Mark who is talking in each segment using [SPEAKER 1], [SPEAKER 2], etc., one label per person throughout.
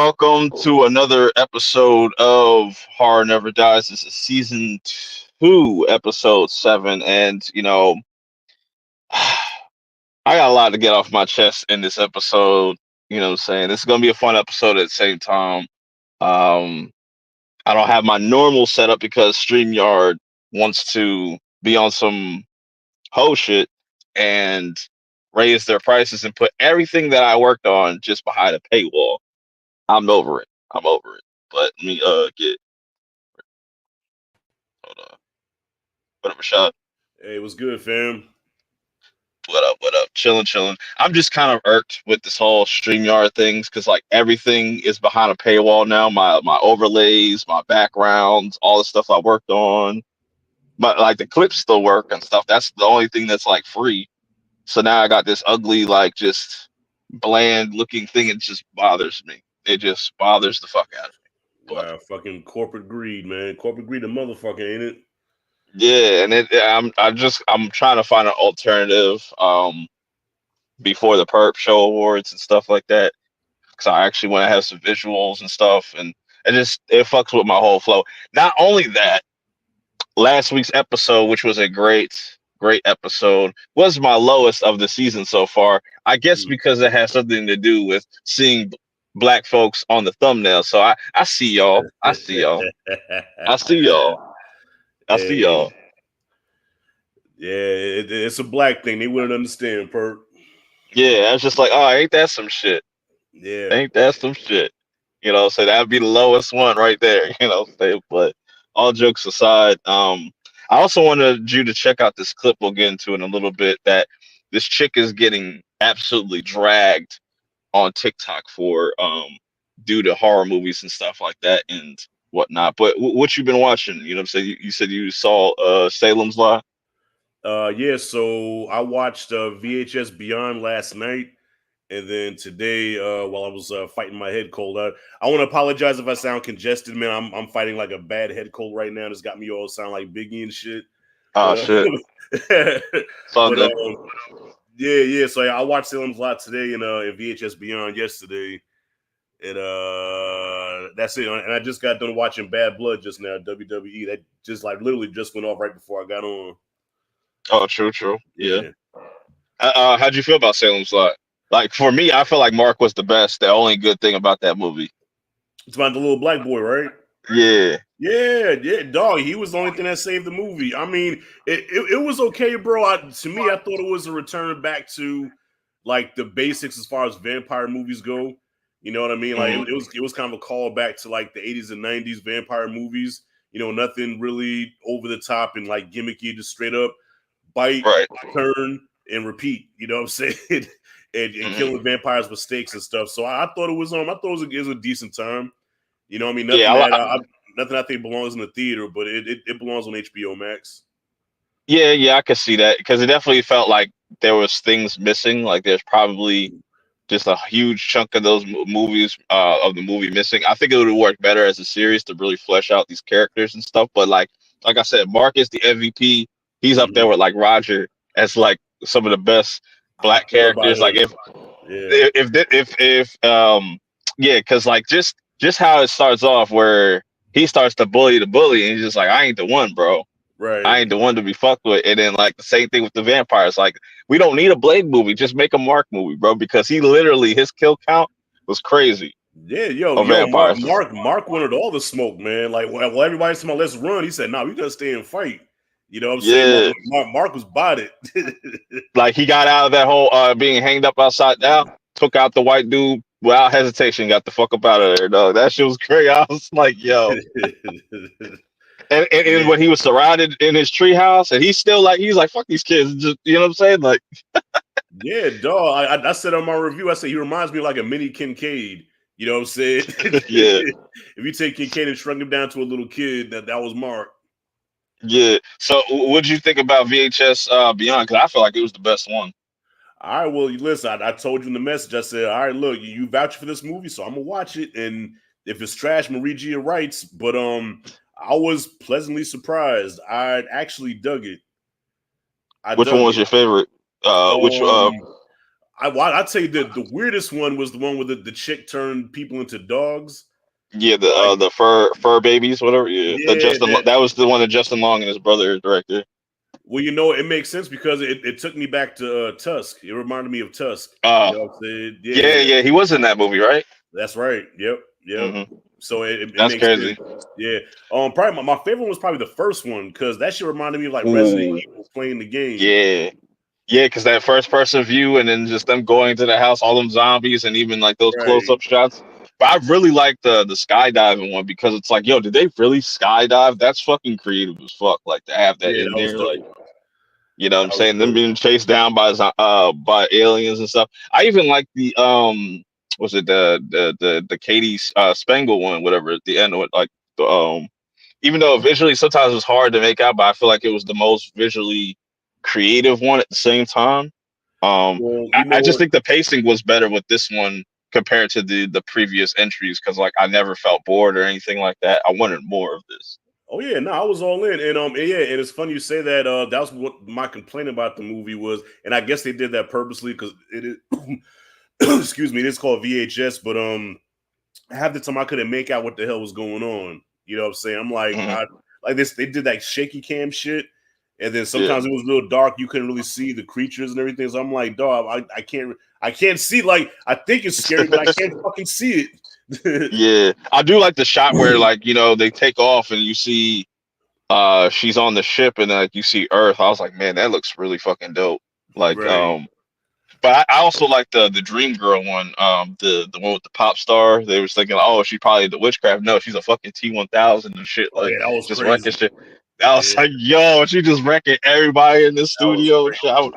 [SPEAKER 1] Welcome to another episode of Horror Never Dies. This is season two, episode seven, and I got a lot to get off my chest in this episode. You know what I'm saying? This is gonna be a fun episode at the same time. Um, I don't have my normal setup because StreamYard wants to be on some whole shit and raise their prices and put everything that I worked on just behind a paywall. I'm over it. I'm over it. But let me get hold on. What up, Rashad?
[SPEAKER 2] Hey, what's good, fam?
[SPEAKER 1] What up? What up? Chilling, chilling. I'm just kind of irked with this whole StreamYard things because like everything is behind a paywall now. My overlays, my backgrounds, all the stuff I worked on. But like the clips still work and stuff. That's the only thing that's like free. So now I got this ugly, like just bland looking thing. It just bothers me. It just bothers the fuck out of me. But
[SPEAKER 2] Wow, fucking corporate greed, man. Corporate greed, a motherfucker, ain't it?
[SPEAKER 1] yeah, and I'm trying to find an alternative before the Perp Show Awards and stuff like that. Because I actually want to have some visuals and stuff, and it fucks with my whole flow. Not only that, last week's episode, which was a great episode, was my lowest of the season so far. I guess
[SPEAKER 2] Mm.
[SPEAKER 1] because it has something to do with seeing black folks on the thumbnail. So I see y'all. I see y'all. I see y'all. I see
[SPEAKER 2] Hey,
[SPEAKER 1] y'all.
[SPEAKER 2] yeah, it's a black thing. They wouldn't understand, perp.
[SPEAKER 1] Yeah, I was just like, oh, ain't that some shit?
[SPEAKER 2] Yeah.
[SPEAKER 1] Ain't that some shit? So that'd be the lowest one right there, but all jokes aside, I also wanted you to check out this clip we'll get into in a little bit that this chick is getting absolutely dragged on TikTok for due to horror movies and stuff like that and whatnot. But what you been watching? You know what I'm saying? You said you saw Salem's Lot.
[SPEAKER 2] Yeah, so I watched VHS Beyond last night. And then today, while I was fighting my head cold, I want to apologize if I sound congested, man. I'm fighting like a bad head cold right now. It's got me all sound like Biggie and shit.
[SPEAKER 1] Oh
[SPEAKER 2] But
[SPEAKER 1] shit. It's all
[SPEAKER 2] but
[SPEAKER 1] good.
[SPEAKER 2] yeah. So I watched Salem's Lot today in VHS Beyond yesterday, and that's it. And I just got done watching Bad Blood just now. WWE that just like literally just went off right before I got on.
[SPEAKER 1] Oh, true. Yeah.
[SPEAKER 2] Yeah,
[SPEAKER 1] How'd you feel about Salem's Lot? Like for me, I feel like Mark was the best. The only good thing about that movie.
[SPEAKER 2] it's about the little black boy, right?
[SPEAKER 1] Yeah.
[SPEAKER 2] Yeah, dog. He was the only thing that saved the movie. I mean, it was okay, bro. To me, I thought it was a return back to like the basics as far as vampire movies go. You know what I mean? Like
[SPEAKER 1] Mhm.
[SPEAKER 2] it was kind of a callback to like the 80s and 90s vampire movies. Nothing really over the top and like gimmicky, just straight up bite,
[SPEAKER 1] Right.
[SPEAKER 2] turn, and repeat. You know what I'm saying? and
[SPEAKER 1] Mhm.
[SPEAKER 2] killing vampires with stakes and stuff. So I thought it was I thought it was a decent time. You know what I mean?
[SPEAKER 1] Yeah.
[SPEAKER 2] Nothing I think belongs in the theater, but it belongs on HBO Max.
[SPEAKER 1] Yeah. I could see that because it definitely felt like there was things missing. Like there's probably just a huge chunk of those movies of the movie missing. I think it would have worked better as a series to really flesh out these characters and stuff. But like I said, Mark is the MVP. He's up there
[SPEAKER 2] Mm-hmm.
[SPEAKER 1] with like Roger as like some of the best black
[SPEAKER 2] What about
[SPEAKER 1] characters. Like
[SPEAKER 2] him? Yeah.
[SPEAKER 1] if yeah, because like just how it starts off where he starts to bully the bully and he's just like, I ain't the one, bro. I
[SPEAKER 2] Right.
[SPEAKER 1] ain't the one to be fucked with. And then like the same thing with the vampires. Like we don't need a Blade movie. Just make a Mark movie, bro. Because he literally his kill count was crazy
[SPEAKER 2] Yeah, yo,
[SPEAKER 1] on
[SPEAKER 2] yo, Mark,
[SPEAKER 1] vampires.
[SPEAKER 2] Mark, Mark wanted all the smoke, man. Like, well, everybody's talking about let's run. He said, "No, we gotta stay and fight." You know what I'm saying?
[SPEAKER 1] Yeah,
[SPEAKER 2] Mark was bought it.
[SPEAKER 1] like he got out of that whole being hanged up upside down, took out the white dude without hesitation, got the fuck up out of there, dog. That shit was crazy. I was like, yo. And
[SPEAKER 2] Yeah,
[SPEAKER 1] when he was surrounded in his treehouse, and he's like, fuck these kids. Just, you know what I'm saying? Like,
[SPEAKER 2] yeah, dog. I said on my review, I said he reminds me of like a mini Kincaid. You know what I'm saying?
[SPEAKER 1] yeah,
[SPEAKER 2] If you take Kincaid and shrunk him down to a little kid, that was Mark.
[SPEAKER 1] yeah. So, what'd you think about VHS Beyond? Because I feel like it was the best one.
[SPEAKER 2] All right, well, listen, I told you in the message. I said, all right, look, you vouch for this movie, so I'm gonna watch it. And if it's trash, I'm gonna read you your rights. But I was pleasantly surprised. I actually dug it. I
[SPEAKER 1] Which one
[SPEAKER 2] dug
[SPEAKER 1] was
[SPEAKER 2] it.
[SPEAKER 1] your favorite? Which
[SPEAKER 2] Um, I'd say the weirdest one was the one where the chick turned people into dogs.
[SPEAKER 1] Yeah,
[SPEAKER 2] Like,
[SPEAKER 1] the fur babies, whatever. Yeah,
[SPEAKER 2] yeah,
[SPEAKER 1] that was the one that Justin Long and his brother directed.
[SPEAKER 2] well, it makes sense because it took me back to Tusk. It reminded me of Tusk. You
[SPEAKER 1] Uh,
[SPEAKER 2] know what I'm saying?
[SPEAKER 1] yeah,
[SPEAKER 2] Yeah,
[SPEAKER 1] yeah, he was in that movie, right?
[SPEAKER 2] that's right. Yep.
[SPEAKER 1] Hmm.
[SPEAKER 2] So it
[SPEAKER 1] That's
[SPEAKER 2] makes sense.
[SPEAKER 1] crazy.
[SPEAKER 2] Yeah. Probably my favorite one was probably the first one because that shit reminded me of like Resident
[SPEAKER 1] Ooh,
[SPEAKER 2] Evil playing the game.
[SPEAKER 1] yeah. Yeah, because that first person view and then just them going to the house, all them zombies, and even like those close
[SPEAKER 2] Right.
[SPEAKER 1] up shots. But I really like the skydiving one because it's like, yo, did they really skydive? That's fucking creative as fuck. Like to have that
[SPEAKER 2] Yeah,
[SPEAKER 1] in
[SPEAKER 2] that was
[SPEAKER 1] there, like
[SPEAKER 2] dope.
[SPEAKER 1] you know what I'm
[SPEAKER 2] That was
[SPEAKER 1] saying? Them
[SPEAKER 2] dope.
[SPEAKER 1] being chased down by aliens and stuff. I even like the was it the Katie Spangle one, whatever at the end of it, like the even though visually sometimes it's hard to make out, but I feel like it was the most visually creative one at the same time.
[SPEAKER 2] Well, you
[SPEAKER 1] I
[SPEAKER 2] know
[SPEAKER 1] just
[SPEAKER 2] what?
[SPEAKER 1] think the pacing was better with this one compared to the previous entries because like I never felt bored or anything like that. I wanted more of this.
[SPEAKER 2] Oh yeah, no, I was all in, and yeah, and it's funny you say that. That was what my complaint about the movie was, and I guess they did that purposely because it is. Excuse me, it is called VHS, but half the time I couldn't make out what the hell was going on. You know what I'm saying? I'm like,
[SPEAKER 1] Mhm.
[SPEAKER 2] like this. They did like shaky cam shit, and then
[SPEAKER 1] Yeah.
[SPEAKER 2] sometimes it was a little dark. You couldn't really see the creatures and everything. So I'm like, dog, I can't see. Like, I think it's scary, but I can't fucking see it.
[SPEAKER 1] Yeah, I do like the shot where like they take off and you see she's on the ship and like you see Earth. I was like, man, that looks really fucking dope. Like
[SPEAKER 2] Right.
[SPEAKER 1] but I also like the Dream Girl one, the one with the pop star. They was thinking, oh, she probably the witchcraft. No, she's a fucking T-1000 and shit,
[SPEAKER 2] Oh
[SPEAKER 1] like
[SPEAKER 2] yeah, that was
[SPEAKER 1] just wrecking
[SPEAKER 2] crazy.
[SPEAKER 1] shit. I was
[SPEAKER 2] Yeah,
[SPEAKER 1] like, yo, she just wrecking everybody in the
[SPEAKER 2] that was
[SPEAKER 1] studio and shit.
[SPEAKER 2] crazy.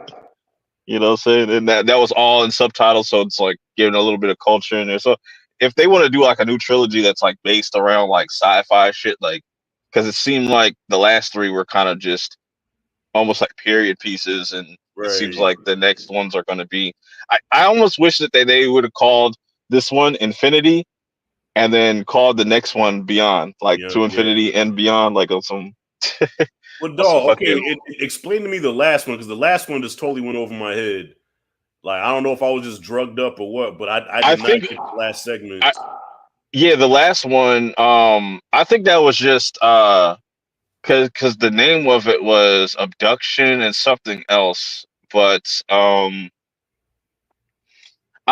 [SPEAKER 1] You know what I'm saying? And that was all in subtitles, so it's like giving a little bit of culture in there. So if they want to do like a new trilogy that's like based around like sci-fi shit, like because it seemed like the last three were kind of just almost like period pieces, and it seems
[SPEAKER 2] Right.
[SPEAKER 1] like the next ones are going to be. I almost wish that they would have called this one Infinity and then called the next one Beyond, like
[SPEAKER 2] Yeah,
[SPEAKER 1] to
[SPEAKER 2] yeah.
[SPEAKER 1] Infinity and Beyond, like
[SPEAKER 2] Well,
[SPEAKER 1] on some
[SPEAKER 2] dog, okay,
[SPEAKER 1] fucking.
[SPEAKER 2] explain to me the last one because the last one just totally went over my head. Like, I don't know if I was just drugged up or what, but I
[SPEAKER 1] I
[SPEAKER 2] did not
[SPEAKER 1] think
[SPEAKER 2] get the last segment.
[SPEAKER 1] I yeah, the last one. I think that was just because the name of it was Abduction and something else, but I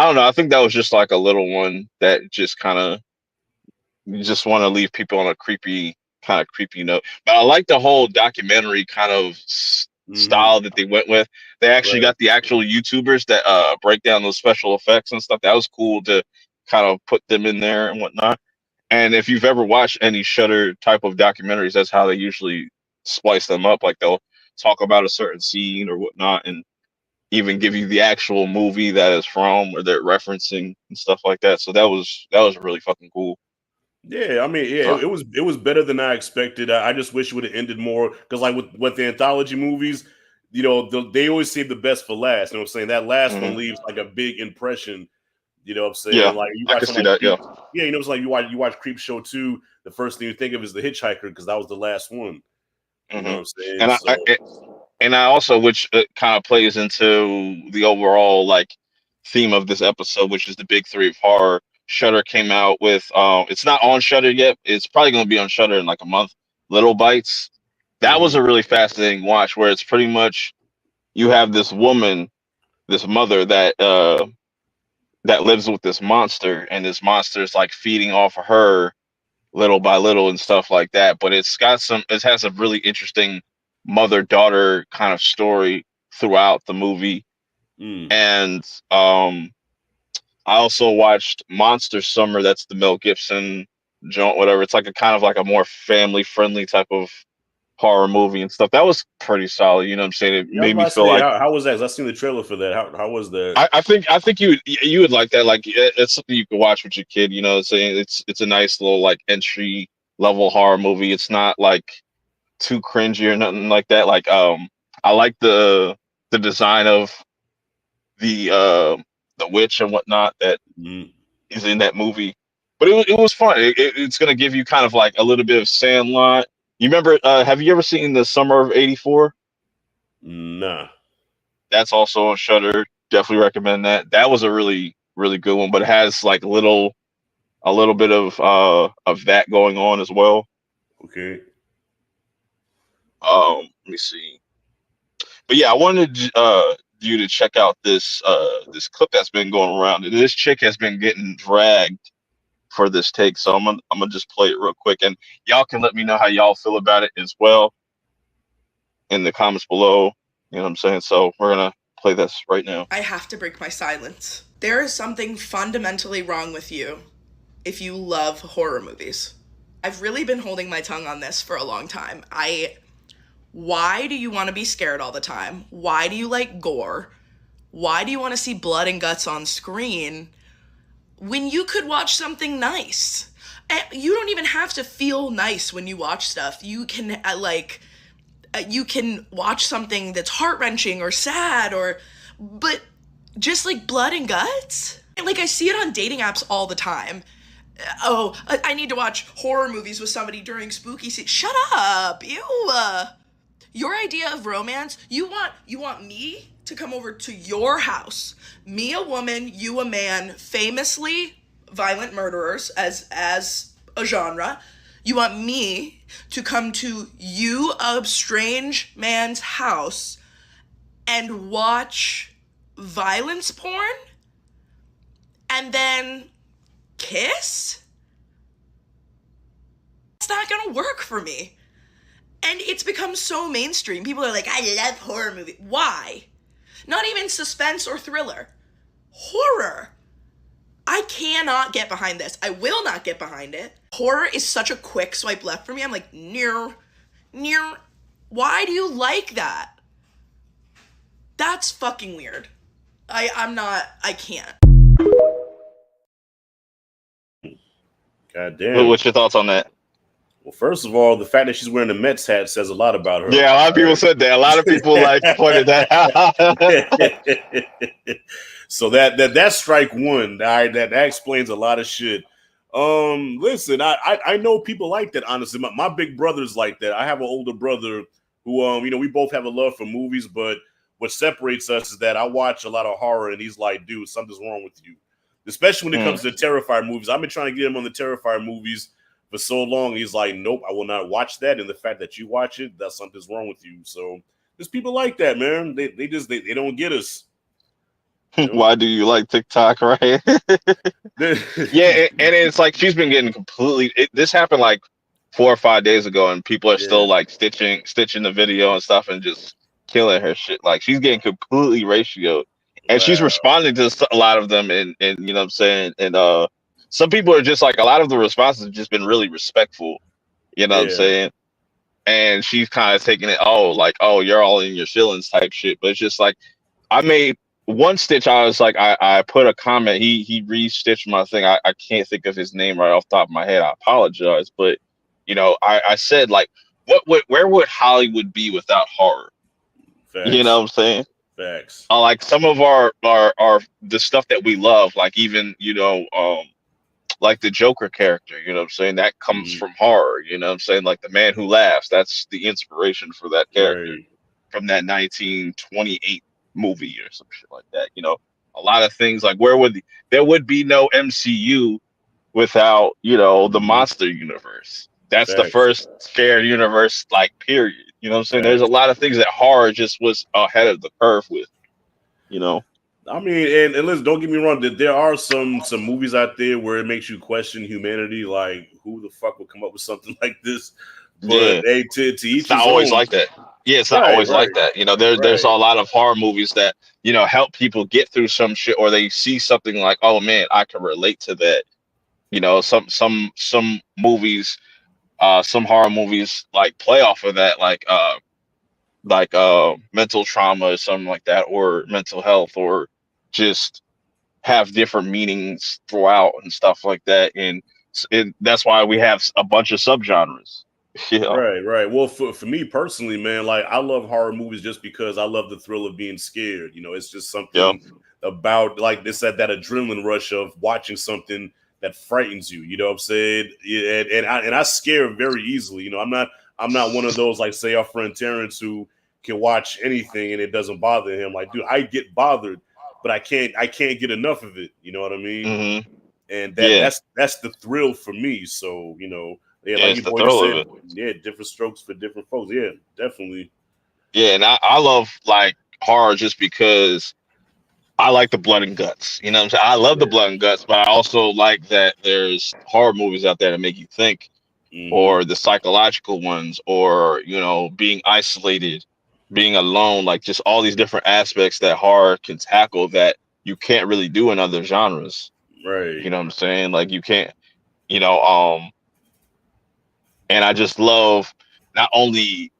[SPEAKER 1] don't know. I think that was just like a little one that just kind of you just want to leave people on a creepy note. But I like the whole documentary kind of
[SPEAKER 2] Hmm.
[SPEAKER 1] style that they went with. They actually
[SPEAKER 2] Right.
[SPEAKER 1] got the actual YouTubers that break down those special effects and stuff. That was cool to kind of put them in there and whatnot. And if you've ever watched any Shutter type of documentaries, that's how they usually splice them up. Like they'll talk about a certain scene or whatnot, and even give you the actual movie that is from or they're referencing and stuff like that. So that was really fucking cool.
[SPEAKER 2] Yeah, I mean, yeah,
[SPEAKER 1] So
[SPEAKER 2] it was better than I expected. I just wish it would have ended more because, like with the anthology movies, they always save the best for last. You know what I'm saying? That last one
[SPEAKER 1] mhm.
[SPEAKER 2] leaves like a big impression. You know what I'm
[SPEAKER 1] Yeah,
[SPEAKER 2] saying? Like you
[SPEAKER 1] I
[SPEAKER 2] watch
[SPEAKER 1] can
[SPEAKER 2] something
[SPEAKER 1] see
[SPEAKER 2] like
[SPEAKER 1] that.
[SPEAKER 2] Creep,
[SPEAKER 1] Yeah.
[SPEAKER 2] yeah, it's like you watch Creep Show 2. The first thing you think of is the Hitchhiker because that was the last one. You know
[SPEAKER 1] Hmm.
[SPEAKER 2] what I'm saying?
[SPEAKER 1] And
[SPEAKER 2] So
[SPEAKER 1] I also, which kind of plays into the overall like theme of this episode, which is the big three of horror. Shutter came out with it's not on Shutter yet. It's probably going to be on Shutter in like a month. Little Bites. That was
[SPEAKER 2] mhm,
[SPEAKER 1] a really fascinating watch, where it's pretty much you have this woman, this mother that lives with this monster, and this monster is like feeding off of her little by little and stuff like that. But it has a really interesting mother daughter kind of story throughout the movie.
[SPEAKER 2] mm.
[SPEAKER 1] And I also watched Monster Summer. That's the Mel Gibson joint, whatever. It's like a kind of like a more family friendly type of horror movie and stuff. That was pretty solid. You know what I'm saying? It
[SPEAKER 2] Yeah, I was
[SPEAKER 1] made me
[SPEAKER 2] about to
[SPEAKER 1] feel
[SPEAKER 2] say
[SPEAKER 1] like
[SPEAKER 2] how was that? 'Cause I seen the trailer for that. How was that?
[SPEAKER 1] I think you would like that. Like it's something you could watch with your kid. You know, it's a nice little like entry level horror movie. It's not like too cringy or nothing like that. Like I like the design of the witch and whatnot that
[SPEAKER 2] Mm,
[SPEAKER 1] is in that movie. But it was fun. It's gonna give you kind of like a little bit of Sandlot. You remember? Have you ever seen the Summer of '84?
[SPEAKER 2] nah.
[SPEAKER 1] That's also on Shutter. Definitely recommend that. That was a really really good one, but it has like a little bit of that going on as well.
[SPEAKER 2] Okay.
[SPEAKER 1] Let me see. But yeah, I wanted you to check out this clip that's been going around. This chick has been getting dragged for this take, so I'm gonna just play it real quick, and y'all can let me know how y'all feel about it as well in the comments below. You know what I'm saying? So we're gonna play this right now.
[SPEAKER 3] I have to break my silence. There is something fundamentally wrong with you if you love horror movies. I've really been holding my tongue on this for a long time. Why do you want to be scared all the time? Why do you like gore? Why do you want to see blood and guts on screen when you could watch something nice? And you don't even have to feel nice when you watch stuff. You can you can watch something that's heart-wrenching or sad but just like blood and guts. And like I see it on dating apps all the time. Oh, I need to watch horror movies with somebody during spooky season. Shut up. Ew. Your idea of romance, you want me to come over to your house, me a woman, you a man, famously violent murderers as a genre. You want me to come to you, a strange man's house, and watch violence porn and then kiss? It's not gonna work for me. And it's become so mainstream. People are like, I love horror movies. Why? Not even suspense or thriller. Horror. I cannot get behind this. I will not get behind it. Horror is such a quick swipe left for me. I'm like, near. Why do you like that? That's fucking weird. I can't.
[SPEAKER 2] God damn.
[SPEAKER 1] What's your thoughts on that?
[SPEAKER 2] Well, first of all, the fact that she's wearing a Mets hat says a lot about her.
[SPEAKER 1] Yeah, a lot of people said that. A lot of people like pointed that out.
[SPEAKER 2] So that's strike one. That explains a lot of shit. Listen, I know people like that. Honestly, my big brother's like that. I have an older brother who we both have a love for movies, but what separates us is that I watch a lot of horror, and he's like, dude, something's wrong with you. Especially when it comes to Terrifier movies. I've been trying to get him on the Terrifier movies for so long. He's like, nope, I will not watch that. And the fact that you watch it, that's something's wrong with you. So there's people like that, man. They don't get us.
[SPEAKER 1] Why do you like TikTok, right? Yeah, and it's like she's been getting completely. This happened like 4 or 5 days ago, and people are still like stitching the video and stuff, and just killing her shit. Like she's getting completely ratioed, and she's responding to a lot of them, and you know what I'm saying. And some people are just like, a lot of the responses have just been really respectful. You know what I'm saying. And she's kind of taking it, oh, you're all in your feelings type shit. But it's just like, I made one stitch. I was like, I put a comment. He re-stitched my thing. I can't think of his name right off the top of my head. I apologize. But, I said, like, where would Hollywood be without horror?
[SPEAKER 2] Facts.
[SPEAKER 1] You know what I'm saying?
[SPEAKER 2] Facts.
[SPEAKER 1] Like some of our the stuff that we love, like even, like the Joker character, you know what I'm saying? That comes from horror, you know what I'm saying? Like the Man Who Laughs, that's the inspiration for that character from that 1928 movie or some shit like that. A lot of things like there would be no MCU without, the monster universe. That's the first shared universe, like, period. You know what I'm saying? There's a lot of things that horror just was ahead of the curve with,
[SPEAKER 2] I mean, and listen, don't get me wrong. There are some movies out there where it makes you question humanity. Like, who the fuck would come up with something like this? But hey, to each
[SPEAKER 1] it's not always like that. Yeah, it's not always like that. There's a lot of horror movies that help people get through some shit, or they see something like, oh man, I can relate to that. Some movies, some horror movies like play off of that, like mental trauma or something like that, or mental health, or just have different meanings throughout and stuff like that. And that's why we have a bunch of subgenres.
[SPEAKER 2] Right. Well, for me personally, man, like I love horror movies just because I love the thrill of being scared. It's just something about like that adrenaline rush of watching something that frightens you. You know what I'm saying? And I scare very easily. I'm not one of those, like, say, our friend Terrence, who can watch anything and it doesn't bother him. Like, dude, I get bothered but I can't get enough of it. You know what I mean?
[SPEAKER 1] Mm-hmm.
[SPEAKER 2] And
[SPEAKER 1] Yeah.
[SPEAKER 2] that's the thrill for me. So, yeah,
[SPEAKER 1] Yeah,
[SPEAKER 2] like
[SPEAKER 1] it's
[SPEAKER 2] your
[SPEAKER 1] the
[SPEAKER 2] boy just
[SPEAKER 1] thrill of
[SPEAKER 2] said,
[SPEAKER 1] it.
[SPEAKER 2] yeah, different strokes for different folks. Yeah, definitely.
[SPEAKER 1] Yeah, and I love like horror just because I like the blood and guts. You know what I'm saying? I love the
[SPEAKER 2] Yeah.
[SPEAKER 1] blood and guts, but I also like that there's horror movies out there that make you think,
[SPEAKER 2] Hmm.
[SPEAKER 1] or the psychological ones, or being isolated, being alone, like just all these different aspects that horror can tackle that you can't really do in other genres.
[SPEAKER 2] Right.
[SPEAKER 1] You know what I'm saying? Like you can't, you know, um, and I just love not only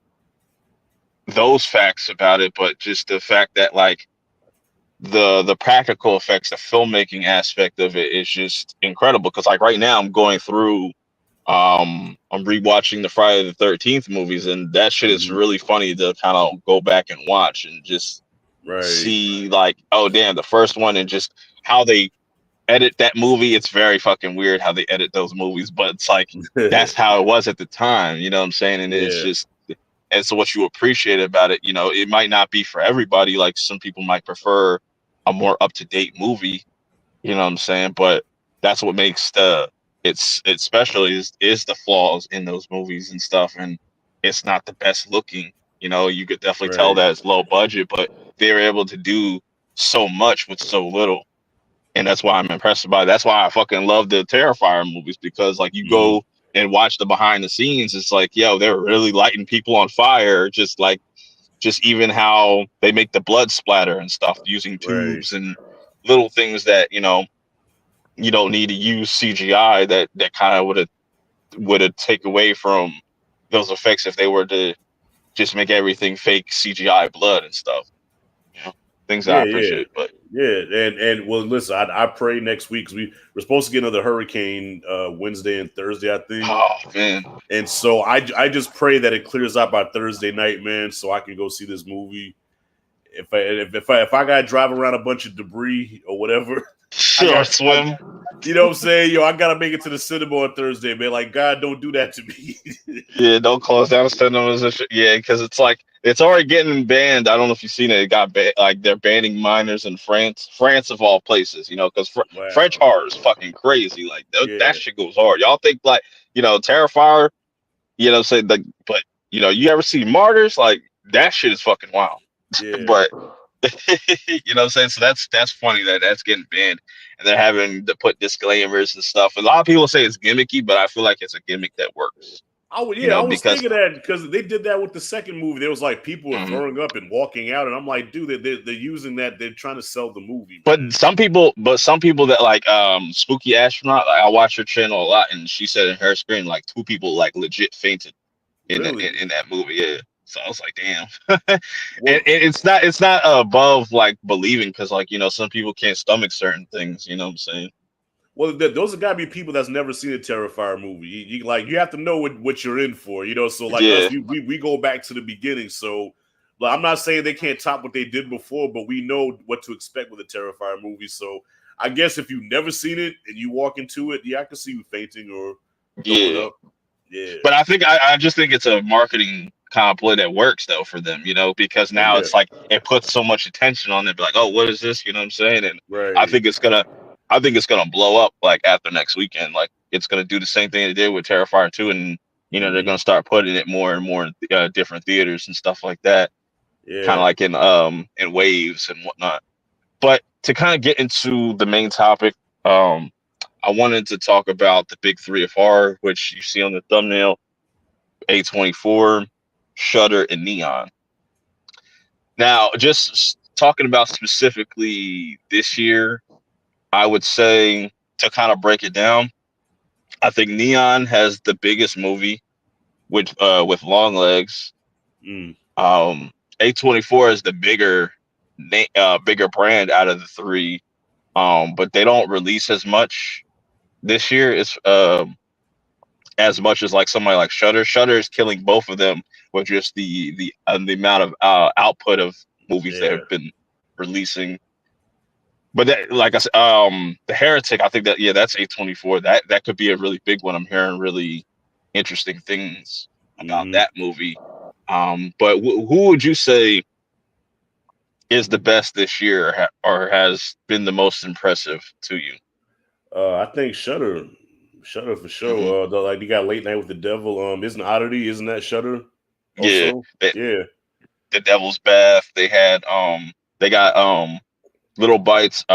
[SPEAKER 1] those facts about it, but just the fact that like the practical effects, the filmmaking aspect of it is just incredible. Because like right now I'm going through, I'm rewatching the Friday the 13th movies, and that shit is
[SPEAKER 2] Mhm.
[SPEAKER 1] really funny to kind of go back and watch and just
[SPEAKER 2] Right.
[SPEAKER 1] see like, oh damn, the first one, and just how they edit that movie. It's very fucking weird how they edit those movies, but it's like that's how it was at the time. You know what I'm saying? And it's
[SPEAKER 2] Yeah.
[SPEAKER 1] just, and so what you appreciate about it, it might not be for everybody. Like some people might prefer a more up to date movie. You know what I'm saying? But that's what makes it's special is the flaws in those movies and stuff, and it's not the best looking. You could definitely tell
[SPEAKER 2] Right.
[SPEAKER 1] that it's low budget, but they were able to do so much with so little, and that's why I'm impressed by it. That's why I fucking love the Terrifier movies, because like you
[SPEAKER 2] Hmm.
[SPEAKER 1] go and watch the behind the scenes, it's like, yo, they're really lighting people on fire, just even how they make the blood splatter and stuff using
[SPEAKER 2] Right.
[SPEAKER 1] tubes and little things that you don't need to use CGI, that kind of would have take away from those effects if they were to just make everything fake CGI blood and stuff. Things that I
[SPEAKER 2] Yeah. Yeah.
[SPEAKER 1] appreciate. But
[SPEAKER 2] Yeah, and well, listen, I pray next week, 'cause we're supposed to get another hurricane Wednesday and Thursday, I think,
[SPEAKER 1] oh man,
[SPEAKER 2] and so I just pray that it clears out by Thursday night, man, so I can go see this movie. If I got to drive around a bunch of debris or whatever, I
[SPEAKER 1] sure,
[SPEAKER 2] got,
[SPEAKER 1] swim.
[SPEAKER 2] you know what I'm saying, I gotta make it to the cinema on Thursday, man. Like, God, don't do that to me.
[SPEAKER 1] Yeah, don't close down the cinemas and shit. Yeah, because it's like it's already getting banned. I don't know if you've seen it. It got like they're banning minors in France, France of all places. Because French
[SPEAKER 2] Wow.
[SPEAKER 1] horror is fucking crazy. Like that
[SPEAKER 2] Yeah.
[SPEAKER 1] shit goes hard. Y'all think like Terrifier. Say like, but you ever see Martyrs? Like that shit is fucking wild.
[SPEAKER 2] Yeah.
[SPEAKER 1] But what I'm saying? So that's funny that that's getting banned, and they're having to put disclaimers and stuff. A lot of people say it's gimmicky, but I feel like it's a gimmick that works.
[SPEAKER 2] I was
[SPEAKER 1] Because
[SPEAKER 2] thinking that because they did that with the second movie. There was like people were
[SPEAKER 1] Mhm.
[SPEAKER 2] throwing up and walking out, and I'm like, dude, they're using that. They're trying to sell the movie,
[SPEAKER 1] But
[SPEAKER 2] man.
[SPEAKER 1] some people that like Spooky Astronaut, like, I watch her channel a lot, and she said in her screen like two people like legit fainted in that
[SPEAKER 2] Really?
[SPEAKER 1] in that movie. Yeah. So I was like, damn. And
[SPEAKER 2] Well,
[SPEAKER 1] it's not above like believing, because like some people can't stomach certain things. You know what I'm saying?
[SPEAKER 2] those have got to be people that's never seen a Terrifier movie. You have to know what you're in for, So like us,
[SPEAKER 1] Yeah.
[SPEAKER 2] we go back to the beginning. So, like, I'm not saying they can't top what they did before, but we know what to expect with a Terrifier movie. So I guess if you've never seen it and you walk into it, yeah, I can see you fainting or throwing
[SPEAKER 1] Yeah.
[SPEAKER 2] up. Yeah.
[SPEAKER 1] But I just think it's a marketing kind of play that works though for them, because
[SPEAKER 2] Oh
[SPEAKER 1] now
[SPEAKER 2] yeah.
[SPEAKER 1] it's like it puts so much attention on it, be like, oh, what is this? You know what I'm saying? And I
[SPEAKER 2] Right.
[SPEAKER 1] think it's gonna I think it's gonna blow up like after next weekend. Like it's gonna do the same thing it did with Terrifier 2, and they're
[SPEAKER 2] Mhm.
[SPEAKER 1] gonna start putting it more and more in different theaters and stuff like that, kind of
[SPEAKER 2] Yeah.
[SPEAKER 1] like in waves and whatnot. But to kind of get into the main topic, I wanted to talk about the big three of horror, which you see on the thumbnail: A24, Shudder, and Neon. Now, just talking about specifically this year, I would say, to kind of break it down, I think Neon has the biggest movie with Long Legs.
[SPEAKER 2] Mm.
[SPEAKER 1] A24 is the bigger brand out of the three, but they don't release as much this year. It's as much as like somebody like Shudder. Shudder is killing both of them with just the amount of output of movies that
[SPEAKER 2] Yeah.
[SPEAKER 1] have been releasing. But that, like I said, the Heretic, I think that that's A24. That could be a really big one. I'm hearing really interesting things about
[SPEAKER 2] Mhm.
[SPEAKER 1] that movie. But who would you say is the best this year or has been the most impressive to you?
[SPEAKER 2] I think Shudder for
[SPEAKER 1] Hmm.
[SPEAKER 2] sure. Like you got Late Night with the Devil. Isn't Oddity? Isn't that Shudder?
[SPEAKER 1] Yeah,
[SPEAKER 2] Also, yeah.
[SPEAKER 1] the Devil's Bath. They got Little Bites.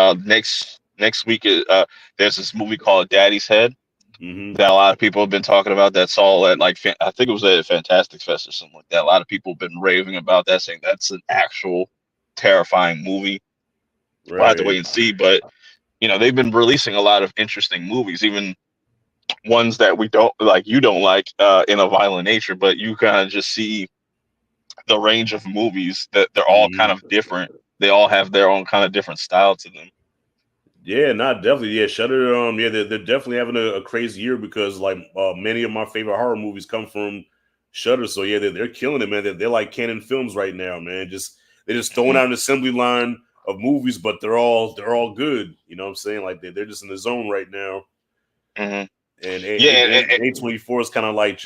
[SPEAKER 1] Next week there's this movie called Daddy's Head
[SPEAKER 2] Hmm.
[SPEAKER 1] that a lot of people have been talking about. That's all at like I think it was at Fantastic Fest or something like that. A lot of people have been raving about that, saying that's an actual terrifying movie. We'll have to wait
[SPEAKER 2] Right.
[SPEAKER 1] and see, but they've been releasing a lot of interesting movies, even ones that we don't like. You don't like in a violent nature, but you kind of just see the range of movies that they're all kind
[SPEAKER 2] Hmm.
[SPEAKER 1] of different. They all have their own kind of different style to them.
[SPEAKER 2] Yeah, not definitely. Yeah, Shudder. Yeah, they're definitely having a crazy year because like many of my favorite horror movies come from Shudder. So yeah, they're killing it, man. They're like Canon Films right now, man. They're just throwing
[SPEAKER 1] Mhm.
[SPEAKER 2] out an assembly line of movies, but they're all good. You know what I'm saying? Like they're just in the zone right now.
[SPEAKER 1] Mhm.
[SPEAKER 2] And
[SPEAKER 1] Yeah, and
[SPEAKER 2] A24 is kind of like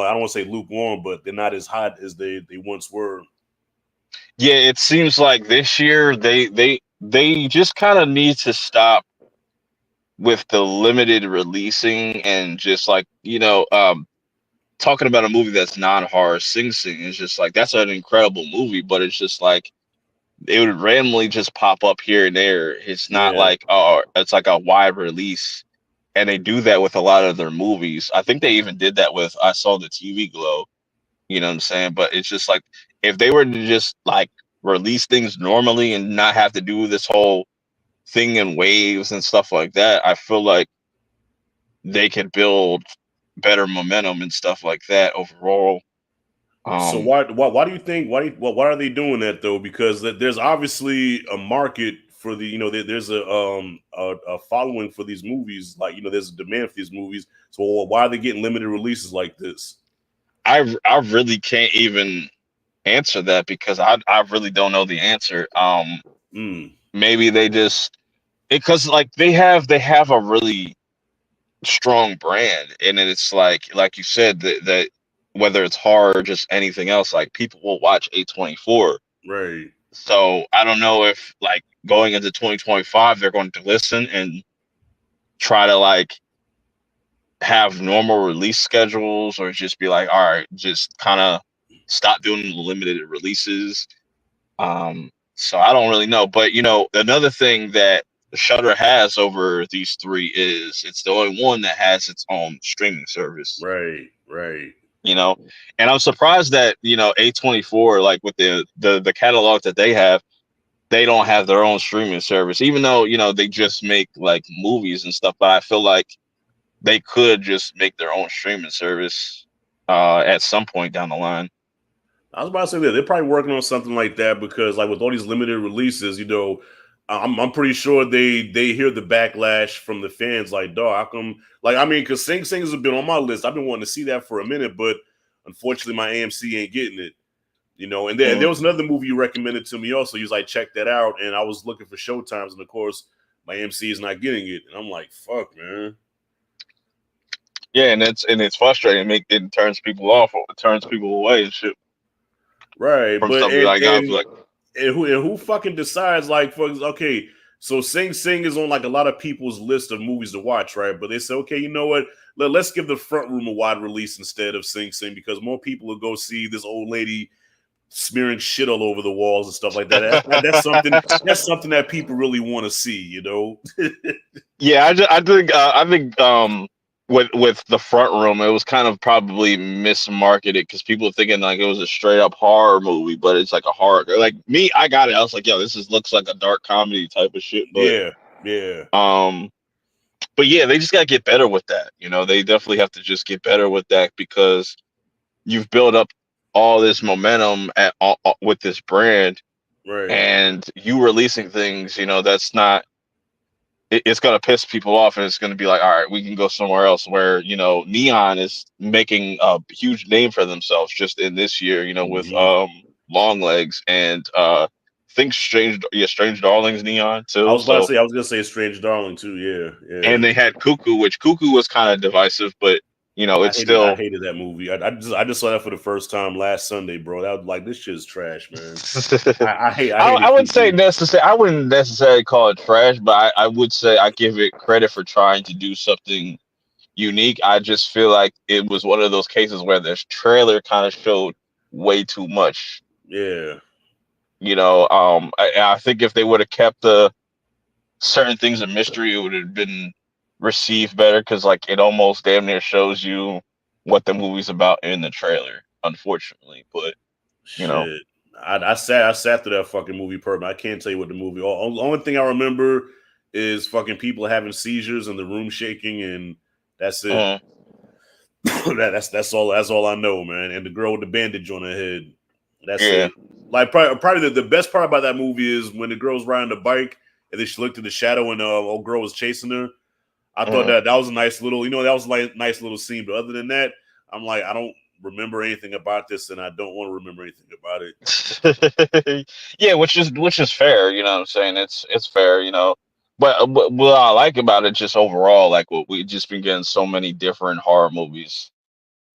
[SPEAKER 2] I don't want to say lukewarm, but they're not as hot as they once were.
[SPEAKER 1] yeah, it seems like this year they just kind of need to stop with the limited releasing and just like talking about a movie that's non-horror. Sing Sing is just like that's an incredible movie, but it's just like it would randomly just pop up here and there. It's not
[SPEAKER 2] Yeah.
[SPEAKER 1] like it's like a wide release, and they do that with a lot of their movies. I think they even did that with I Saw the TV Glow. You know what I'm saying? But it's just like if they were to just like release things normally and not have to do this whole thing in waves and stuff like that, I feel like they could build better momentum and stuff like that overall.
[SPEAKER 2] So
[SPEAKER 1] Um,
[SPEAKER 2] why do you think why are they doing that though? Because there's obviously a market for the there's a following for these movies, like there's a demand for these movies. So why are they getting limited releases like this?
[SPEAKER 1] I really can't even answer that because I really don't know the answer.
[SPEAKER 2] Mm,
[SPEAKER 1] Maybe they just because like they have a really strong brand, and then it's like you said that whether it's horror or just anything else, like people will watch A24.
[SPEAKER 2] right.
[SPEAKER 1] So I don't know if like going into 2025 they're going to listen and try to like have normal release schedules or just be like, all right, just kind of stop doing limited releases. So I don't really know, but another thing that Shudder has over these three is it's the only one that has its own streaming service.
[SPEAKER 2] Right, right.
[SPEAKER 1] You know, and I'm surprised that A24, like with the catalog that they have, they don't have their own streaming service, even though they just make like movies and stuff. But I feel like they could just make their own streaming service at some point down the line.
[SPEAKER 2] I was about to say that they're probably working on something like that because, like, with all these limited releases, I'm pretty sure they hear the backlash from the fans. Like, dog, how come? Like, I mean, because Sing Sings has been on my list. I've been wanting to see that for a minute, but unfortunately, my AMC ain't getting it. And there
[SPEAKER 1] Mhm.
[SPEAKER 2] was another movie you recommended to me also. You was like, check that out, and I was looking for showtimes, and of course, my AMC is not getting it, and I'm like, fuck, man.
[SPEAKER 1] Yeah, and it's frustrating. It turns people off, or it turns people away and shit
[SPEAKER 2] Right,
[SPEAKER 1] from
[SPEAKER 2] but
[SPEAKER 1] something like that. Like,
[SPEAKER 2] who fucking decides like okay, so Sing Sing is on like a lot of people's list of movies to watch, right? But they say, okay, you know what? Let's give the front room a wide release instead of Sing Sing because more people will go see this old lady smearing shit all over the walls and stuff like that. That's something that people really want to see.
[SPEAKER 1] yeah, I think with the front room, it was kind of probably mismarketed because people were thinking like it was a straight up horror movie, but it's like a horror. Like me, I got it. I was like, yo, looks like a dark comedy type of shit, but
[SPEAKER 2] Yeah, yeah,
[SPEAKER 1] um. But yeah, they just gotta get better with that. They definitely have to just get better with that because you've built up all this momentum with this brand,
[SPEAKER 2] right.
[SPEAKER 1] and you releasing things, that's not. It's gonna piss people off, and it's gonna be like, all right, we can go somewhere else. Where Neon is making a huge name for themselves just in this year, with
[SPEAKER 2] Mhm.
[SPEAKER 1] Long Legs and think Strange Darlings Neon
[SPEAKER 2] I
[SPEAKER 1] too.
[SPEAKER 2] was about to
[SPEAKER 1] So
[SPEAKER 2] say, I was gonna say Strange Darling too. Yeah, yeah.
[SPEAKER 1] and they had Cuckoo, which Cuckoo was kind of divisive, but You know, it's
[SPEAKER 2] I
[SPEAKER 1] still.
[SPEAKER 2] hated that movie. I just saw that for the first time last Sunday, bro. That was like, this shit's trash, man. I hate
[SPEAKER 1] I
[SPEAKER 2] it
[SPEAKER 1] would say
[SPEAKER 2] completely.
[SPEAKER 1] necessary. I wouldn't necessarily call it trash, but I would say I give it credit for trying to do something unique. I just feel like it was one of those cases where this trailer kind of showed way too much.
[SPEAKER 2] Yeah,
[SPEAKER 1] You know, I think if they would have kept the certain things a mystery, it would have been received better because like it almost damn near shows you what the movie's about in the trailer. Unfortunately, but you know,
[SPEAKER 2] shit. I sat through that fucking movie, perp. I can't tell you what the movie. Only thing I remember is fucking people having seizures and the room shaking, and that's it.
[SPEAKER 1] uh,
[SPEAKER 2] That's all. That's all I know, man. And the girl with the bandage on her head. That's
[SPEAKER 1] yeah.
[SPEAKER 2] it. Like probably the best part about that movie is when the girl's riding the bike and then she looked in the shadow and old girl was chasing her. I thought
[SPEAKER 1] Uh.
[SPEAKER 2] that was a nice little, that was like nice little scene. But other than that, I'm like, I don't remember anything about this, and I don't want to remember anything about it.
[SPEAKER 1] Yeah, which is fair, you know what I'm saying? It's fair, you know. But what I like about it just overall, like what we just been getting so many different horror movies.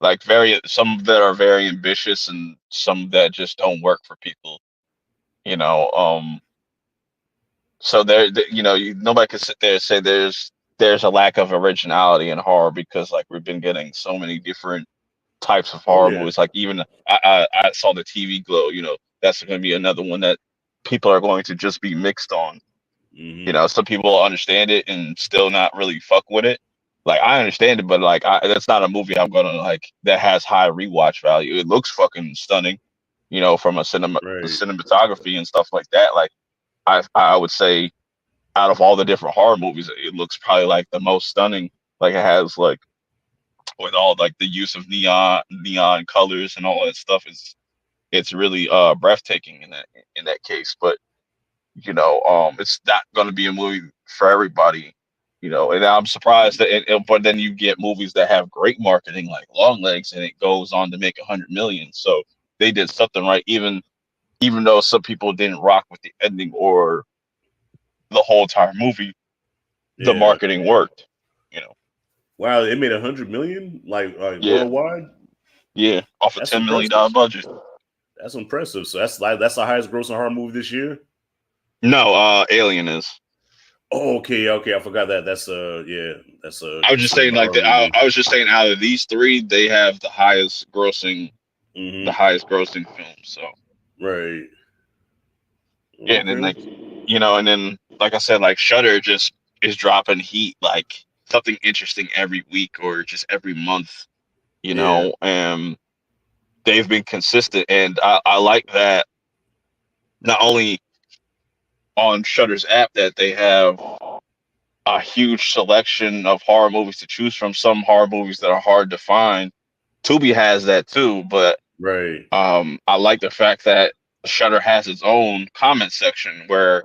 [SPEAKER 1] Like very some that are very ambitious and some that just don't work for people, you know. So you know, nobody can sit there and say there's a lack of originality in horror because like we've been getting so many different types of
[SPEAKER 2] Oh
[SPEAKER 1] horror
[SPEAKER 2] yeah.
[SPEAKER 1] movies. Like even I saw the TV Glow. You know, that's going to be another one that people are going to just be mixed on. You
[SPEAKER 2] Hmm.
[SPEAKER 1] know, some people understand it and still not really fuck with it. Like I understand it, but like that's not a movie I'm gonna like that has high rewatch value. It looks fucking stunning, you know, from a
[SPEAKER 2] Right.
[SPEAKER 1] cinematography and stuff like that. Like I would say out of all the different horror movies, it looks probably like the most stunning. Like it has like with all like the use of neon colors and all that stuff is it's really breathtaking in that case. But you know, it's not going to be a movie for everybody. You know, and I'm surprised that but then you get movies that have great marketing like Long Legs and it goes on to make 100 million. So they did something right, even though some people didn't rock with the ending or the whole entire movie, the
[SPEAKER 2] Yeah.
[SPEAKER 1] marketing worked. You know,
[SPEAKER 2] Wow, it made 100 million like
[SPEAKER 1] yeah,
[SPEAKER 2] worldwide.
[SPEAKER 1] yeah, off a
[SPEAKER 2] That's
[SPEAKER 1] $10 million
[SPEAKER 2] impressive.
[SPEAKER 1] budget.
[SPEAKER 2] That's impressive. So that's the highest grossing horror movie this year.
[SPEAKER 1] No, Alien is.
[SPEAKER 2] Oh, okay, okay. I forgot that. That's
[SPEAKER 1] I was just
[SPEAKER 2] considered
[SPEAKER 1] saying
[SPEAKER 2] a
[SPEAKER 1] like
[SPEAKER 2] horror
[SPEAKER 1] that.
[SPEAKER 2] movie.
[SPEAKER 1] I was just saying out of these three, they have the
[SPEAKER 2] Hmm.
[SPEAKER 1] highest grossing film. So
[SPEAKER 2] Right.
[SPEAKER 1] yeah, and then
[SPEAKER 2] Okay.
[SPEAKER 1] like you know, and then like I said, like Shutter just is dropping heat like something interesting every week or just every month. You
[SPEAKER 2] Yeah.
[SPEAKER 1] know, and they've been consistent, and I like that not only on Shutter's app that they have a huge selection of horror movies to choose from. Some horror movies that are hard to find. Tubi has that too, but
[SPEAKER 2] Right.
[SPEAKER 1] I like the fact that Shutter has its own comment section where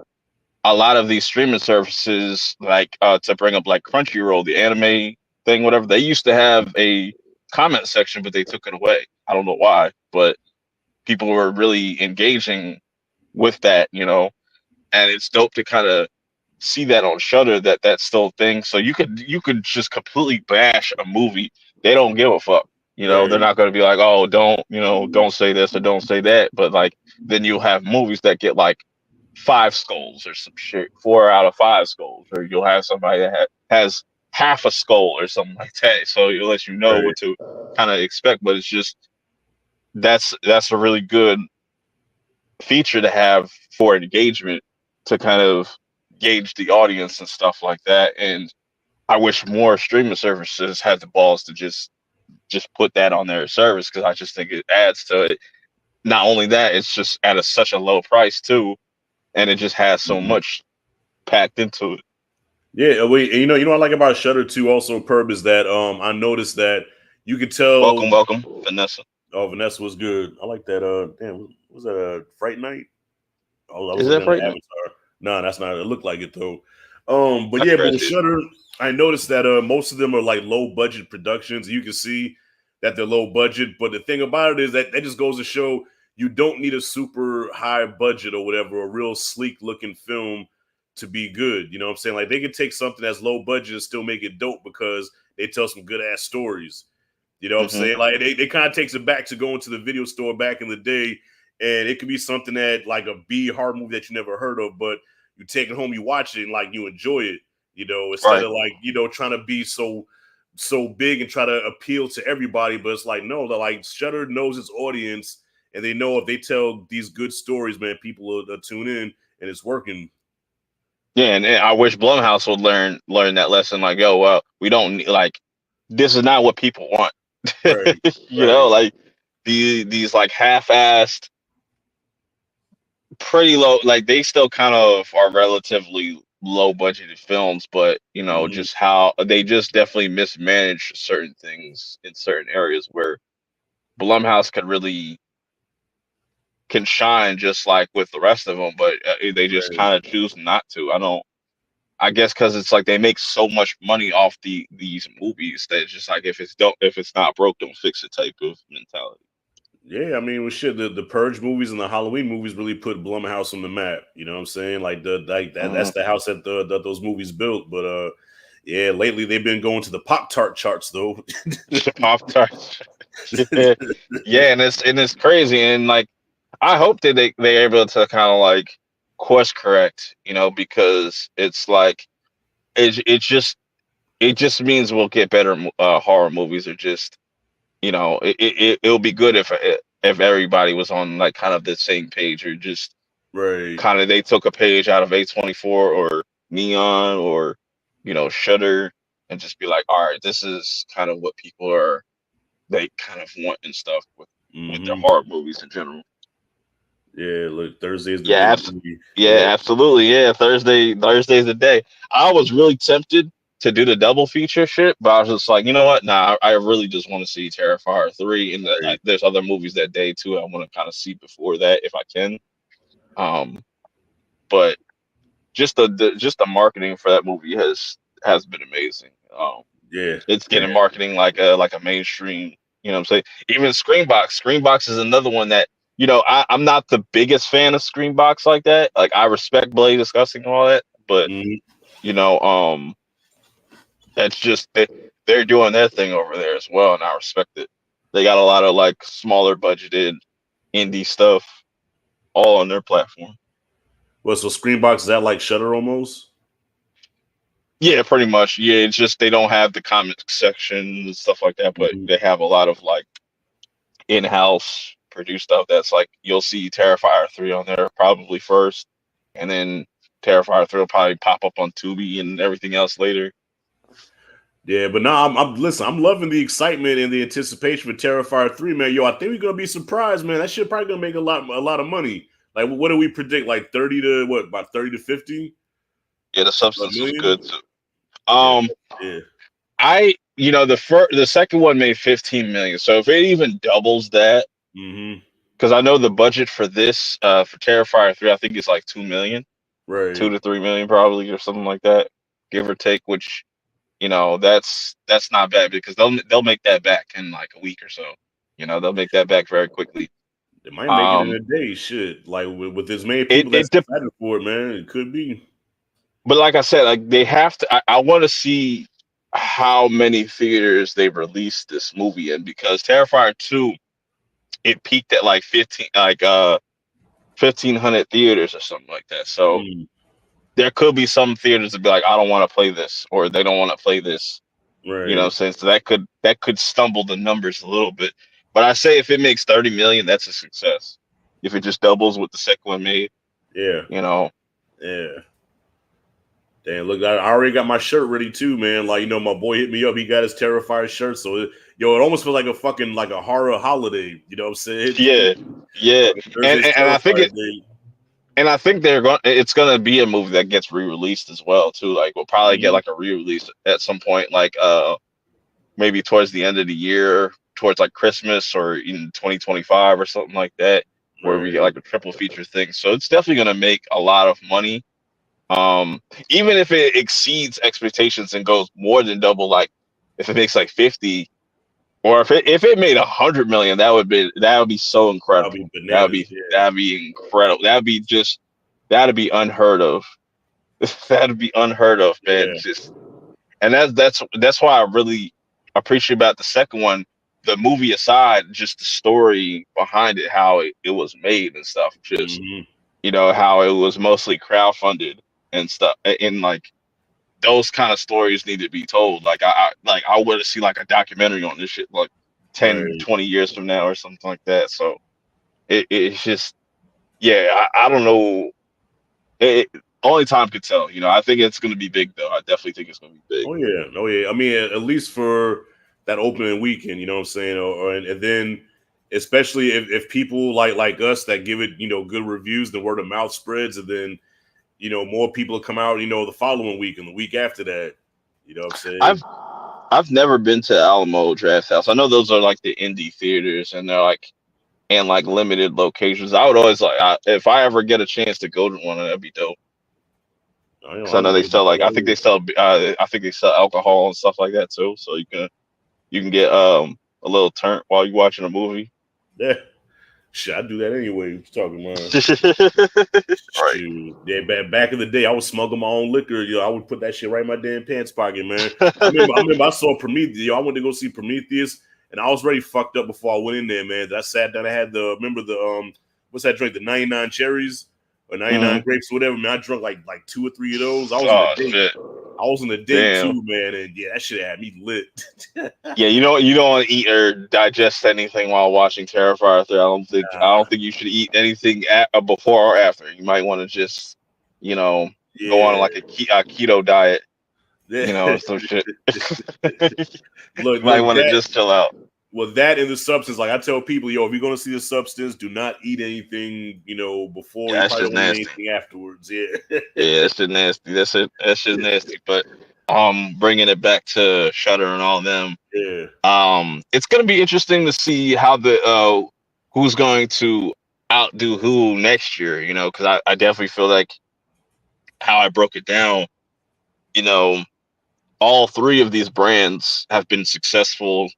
[SPEAKER 1] a lot of these streaming services, like to bring up like Crunchyroll, the anime thing, whatever, they used to have a comment section, but they took it away. I don't know why, but people were really engaging with that, you know, and it's dope to kind of see that on Shutter that that's still a thing. So you could just completely bash a movie. They don't give a fuck. You know, they're
[SPEAKER 2] Right.
[SPEAKER 1] not going to be like, oh, don't say this or don't say that. But like, then you'll have movies that get like 5 skulls or some shit, 4 out of 5 skulls, or you'll have somebody that has half a skull or something like that. So it lets you know
[SPEAKER 2] Right.
[SPEAKER 1] what to kind of expect. But it's just that's a really good feature to have for engagement to kind of gauge the audience and stuff like that. And I wish more streaming services had the balls to just put that on their service because I just think it adds to it. Not only that, it's just at such a low price too, and it just has so
[SPEAKER 2] Mhm.
[SPEAKER 1] much packed into it.
[SPEAKER 2] Yeah. Wait. And what I like about Shutter too, also, Perb, is that I noticed that you could
[SPEAKER 1] Welcome,
[SPEAKER 2] tell.
[SPEAKER 1] welcome, Vanessa.
[SPEAKER 2] Oh, Vanessa was good. I like that. Damn, was that a Fright Night? Oh, I was
[SPEAKER 1] Is
[SPEAKER 2] looking
[SPEAKER 1] that
[SPEAKER 2] at the
[SPEAKER 1] right now?
[SPEAKER 2] avatar. No, that's not. It looked like it though. But
[SPEAKER 1] That's
[SPEAKER 2] yeah, but with
[SPEAKER 1] crazy.
[SPEAKER 2] Shutter, I noticed that most of them are like low budget productions. You can see that they're low budget, but the thing about it is that just goes to show you don't need a super high budget or whatever, a real sleek looking film to be good. You know what I'm saying? Like they could take something that's low budget and still make it dope because they tell some good ass stories. You know what I'm
[SPEAKER 1] Mhm.
[SPEAKER 2] saying? Like they kind of takes it back to going to the video store back in the day, and it could be something that like a B horror movie that you never heard of, but you take it home, you watch it, and like you enjoy it. You know, instead
[SPEAKER 1] Right.
[SPEAKER 2] of like trying to be so big and try to appeal to everybody, but it's like no, like Shudder knows its audience, and they know if they tell these good stories, man, people will tune in, and it's working.
[SPEAKER 1] Yeah, and I wish Blumhouse would learn that lesson. Like, yo, well, we don't need, like, this is not what people want.
[SPEAKER 2] Right,
[SPEAKER 1] You know,
[SPEAKER 2] right.
[SPEAKER 1] like these like half-assed, pretty low. Like they still kind of are relatively low budgeted films, but you know,
[SPEAKER 2] Mhm.
[SPEAKER 1] just how they just definitely mismanage certain things in certain areas where Blumhouse could really can shine just like with the rest of them, but they just
[SPEAKER 2] Right.
[SPEAKER 1] kind of choose not to. I guess because it's like they make so much money off these movies that it's just like if it's not broke, don't fix it type of mentality.
[SPEAKER 2] Yeah, I mean, well, shit, the Purge movies and the Halloween movies really put Blumhouse on the map. You know what I'm saying? Like that's the house that that those movies built. But yeah, lately they've been going to the Pop-Tart charts though.
[SPEAKER 1] Pop Tarts, yeah, yeah, and it's crazy, and like I hope that they're able to kind of like course correct, you know, because it's like it just means we'll get better horror movies, or just you know it'll be good if everybody was on like kind of the same page, or just
[SPEAKER 2] Right.
[SPEAKER 1] kind of they took a page out of A24 or Neon or you know Shudder and just be like, all right, this is kind of what people are they kind of want and stuff with their
[SPEAKER 2] Hmm.
[SPEAKER 1] horror movies in general.
[SPEAKER 2] Yeah, look, Thursday is the
[SPEAKER 1] Yeah,
[SPEAKER 2] big movie.
[SPEAKER 1] yeah,
[SPEAKER 2] Yeah.
[SPEAKER 1] absolutely. Yeah, Thursday's the day. I was really tempted to do the double feature shit, but I was just like, you know what? Nah, I really just want to see Terrifier 3, and
[SPEAKER 2] Right.
[SPEAKER 1] there's other movies that day too. I want to kind of see before that if I can. Um, but just the marketing for that movie has been amazing.
[SPEAKER 2] Yeah.
[SPEAKER 1] It's
[SPEAKER 2] Yeah.
[SPEAKER 1] getting marketing like a mainstream. You know what I'm saying? Even Screenbox. Screenbox is another one that you know I'm not the biggest fan of Screenbox like that. Like I respect Blade discussing all that, but
[SPEAKER 2] Mhm.
[SPEAKER 1] you know that's just they're doing their thing over there as well, and I respect it. They got a lot of like smaller budgeted indie stuff all on their platform.
[SPEAKER 2] Well, so Screenbox is that like Shutter almost?
[SPEAKER 1] Yeah, pretty much. Yeah, it's just they don't have the comic section and stuff like that, but
[SPEAKER 2] Mhm.
[SPEAKER 1] they have a lot of like in-house produced stuff that's like you'll see Terrifier 3 on there probably first, and then Terrifier 3 will probably pop up on Tubi and everything else later.
[SPEAKER 2] Yeah, but now I'm listen. I'm loving the excitement and the anticipation for Terrifier 3, man. Yo, I think we're gonna be surprised, man. That shit probably gonna make a lot of money. Like, what do we predict? Like 30 to what? About 30 to 50
[SPEAKER 1] Yeah, the substance is
[SPEAKER 2] million?
[SPEAKER 1] good too.
[SPEAKER 2] Yeah,
[SPEAKER 1] Um,
[SPEAKER 2] yeah.
[SPEAKER 1] you know the second one made 15 million, so if it even doubles that,
[SPEAKER 2] Mm-hmm.
[SPEAKER 1] because I know the budget for this for Terrifier 3, I think it's like 2 million,
[SPEAKER 2] Right.
[SPEAKER 1] 2 to 3 million probably, or something like that, give or take. Which you know that's not bad because they'll make that back in like a week or so. You know they'll make that back very quickly.
[SPEAKER 2] They might make it in
[SPEAKER 1] Um,
[SPEAKER 2] a day. Shit, like with as many
[SPEAKER 1] it
[SPEAKER 2] people that's
[SPEAKER 1] it dep-
[SPEAKER 2] excited for it, man, it could be.
[SPEAKER 1] but like I said, like they have to. I want to see how many theaters they released this movie in, because Terrifier 2 it peaked at like 1,500 theaters or something like that. So
[SPEAKER 2] Mm,
[SPEAKER 1] there could be some theaters that be like, I don't want to play this, or they don't want to play this. You know what I'm
[SPEAKER 2] right.
[SPEAKER 1] saying? So that could stumble the numbers a little bit. But I say if it makes 30 million, that's a success. If it just doubles what the second one made,
[SPEAKER 2] Yeah.
[SPEAKER 1] you know.
[SPEAKER 2] Yeah. Damn, look, I already got my shirt ready too, man. Like, my boy hit me up. He got his Terrifier shirt. So, it almost feels like a fucking, like a horror holiday. You know what I'm saying?
[SPEAKER 1] Yeah. Yeah.
[SPEAKER 2] Thursday's
[SPEAKER 1] And I think
[SPEAKER 2] Terrifier Day.
[SPEAKER 1] they're going it's going to be a movie that gets re-released as well too. Like we'll probably get
[SPEAKER 2] Mhm.
[SPEAKER 1] like a re-release at some point, like maybe towards the end of the year, towards like Christmas or in 2025 or something like that, where we get
[SPEAKER 2] Right.
[SPEAKER 1] like a triple feature thing. So it's definitely going to make a lot of money. Even if it exceeds expectations and goes more than double, like if it makes like 50, or if it made 100 million, that would be so
[SPEAKER 2] That'll be
[SPEAKER 1] incredible.
[SPEAKER 2] bananas. Yeah.
[SPEAKER 1] That'd be incredible. That'd be unheard of. That'd be unheard of, man.
[SPEAKER 2] Yeah.
[SPEAKER 1] Just and that's why I really appreciate about the second one. the movie aside, just the story behind it, how it was made and stuff, just how it was mostly crowdfunded and stuff, and like those kind of stories need to be told. Like I want to see like a documentary on this shit, like 10,
[SPEAKER 2] Right.
[SPEAKER 1] 20 years from now or something like that. So it's just, yeah, I don't know. Only time could tell. I think it's going to be big, though. I definitely think it's going to be big.
[SPEAKER 2] Oh yeah, oh yeah. I mean, at least for that opening weekend, you know what I'm saying, and then especially if people like us that give it good reviews, the word of mouth spreads, and then more people come out the following week and the week after that. You know what I'm saying?
[SPEAKER 1] I've never been to Alamo Draft House. I know those are like the indie theaters, and they're like in like limited locations. I would always if I ever get a chance to go to one, that'd be dope. Because I know they sell I think they sell alcohol and stuff like that too. So you can get a little turn while you're watching a movie.
[SPEAKER 2] Yeah, shit, I do that anyway. What you talking about?
[SPEAKER 1] Right.
[SPEAKER 2] Shoot. Yeah, back in the day, I was smuggling my own liquor. I would put that shit right in my damn pants pocket, man. I remember I saw Prometheus. I went to go see Prometheus, and I was already fucked up before I went in there, man. I sat down. I had remember the what's that drink? The 99 cherries or 99 grapes, or whatever. Man, I drunk like 2 or 3 of those. I was on a date.
[SPEAKER 1] Shit.
[SPEAKER 2] I was on a date too, man, and yeah, that shit had me lit.
[SPEAKER 1] Yeah, you don't want to eat or digest anything while watching Terrifier 3. I don't think you should eat anything before or after. You might want to just, go on like a keto diet. Some shit.
[SPEAKER 2] Look,
[SPEAKER 1] you might want to just chill out.
[SPEAKER 2] Well, that and the substance, like I tell people, if you're going to see the substance, do not eat anything, before.
[SPEAKER 1] Yeah, that's just nasty.
[SPEAKER 2] Anything afterwards. Yeah.
[SPEAKER 1] Yeah, that's just nasty. That's just nasty. But bringing it back to Shudder and all of them.
[SPEAKER 2] Yeah.
[SPEAKER 1] It's gonna be interesting to see how who's going to outdo who next year. Because I definitely feel like how I broke it down. All three of these brands have been successful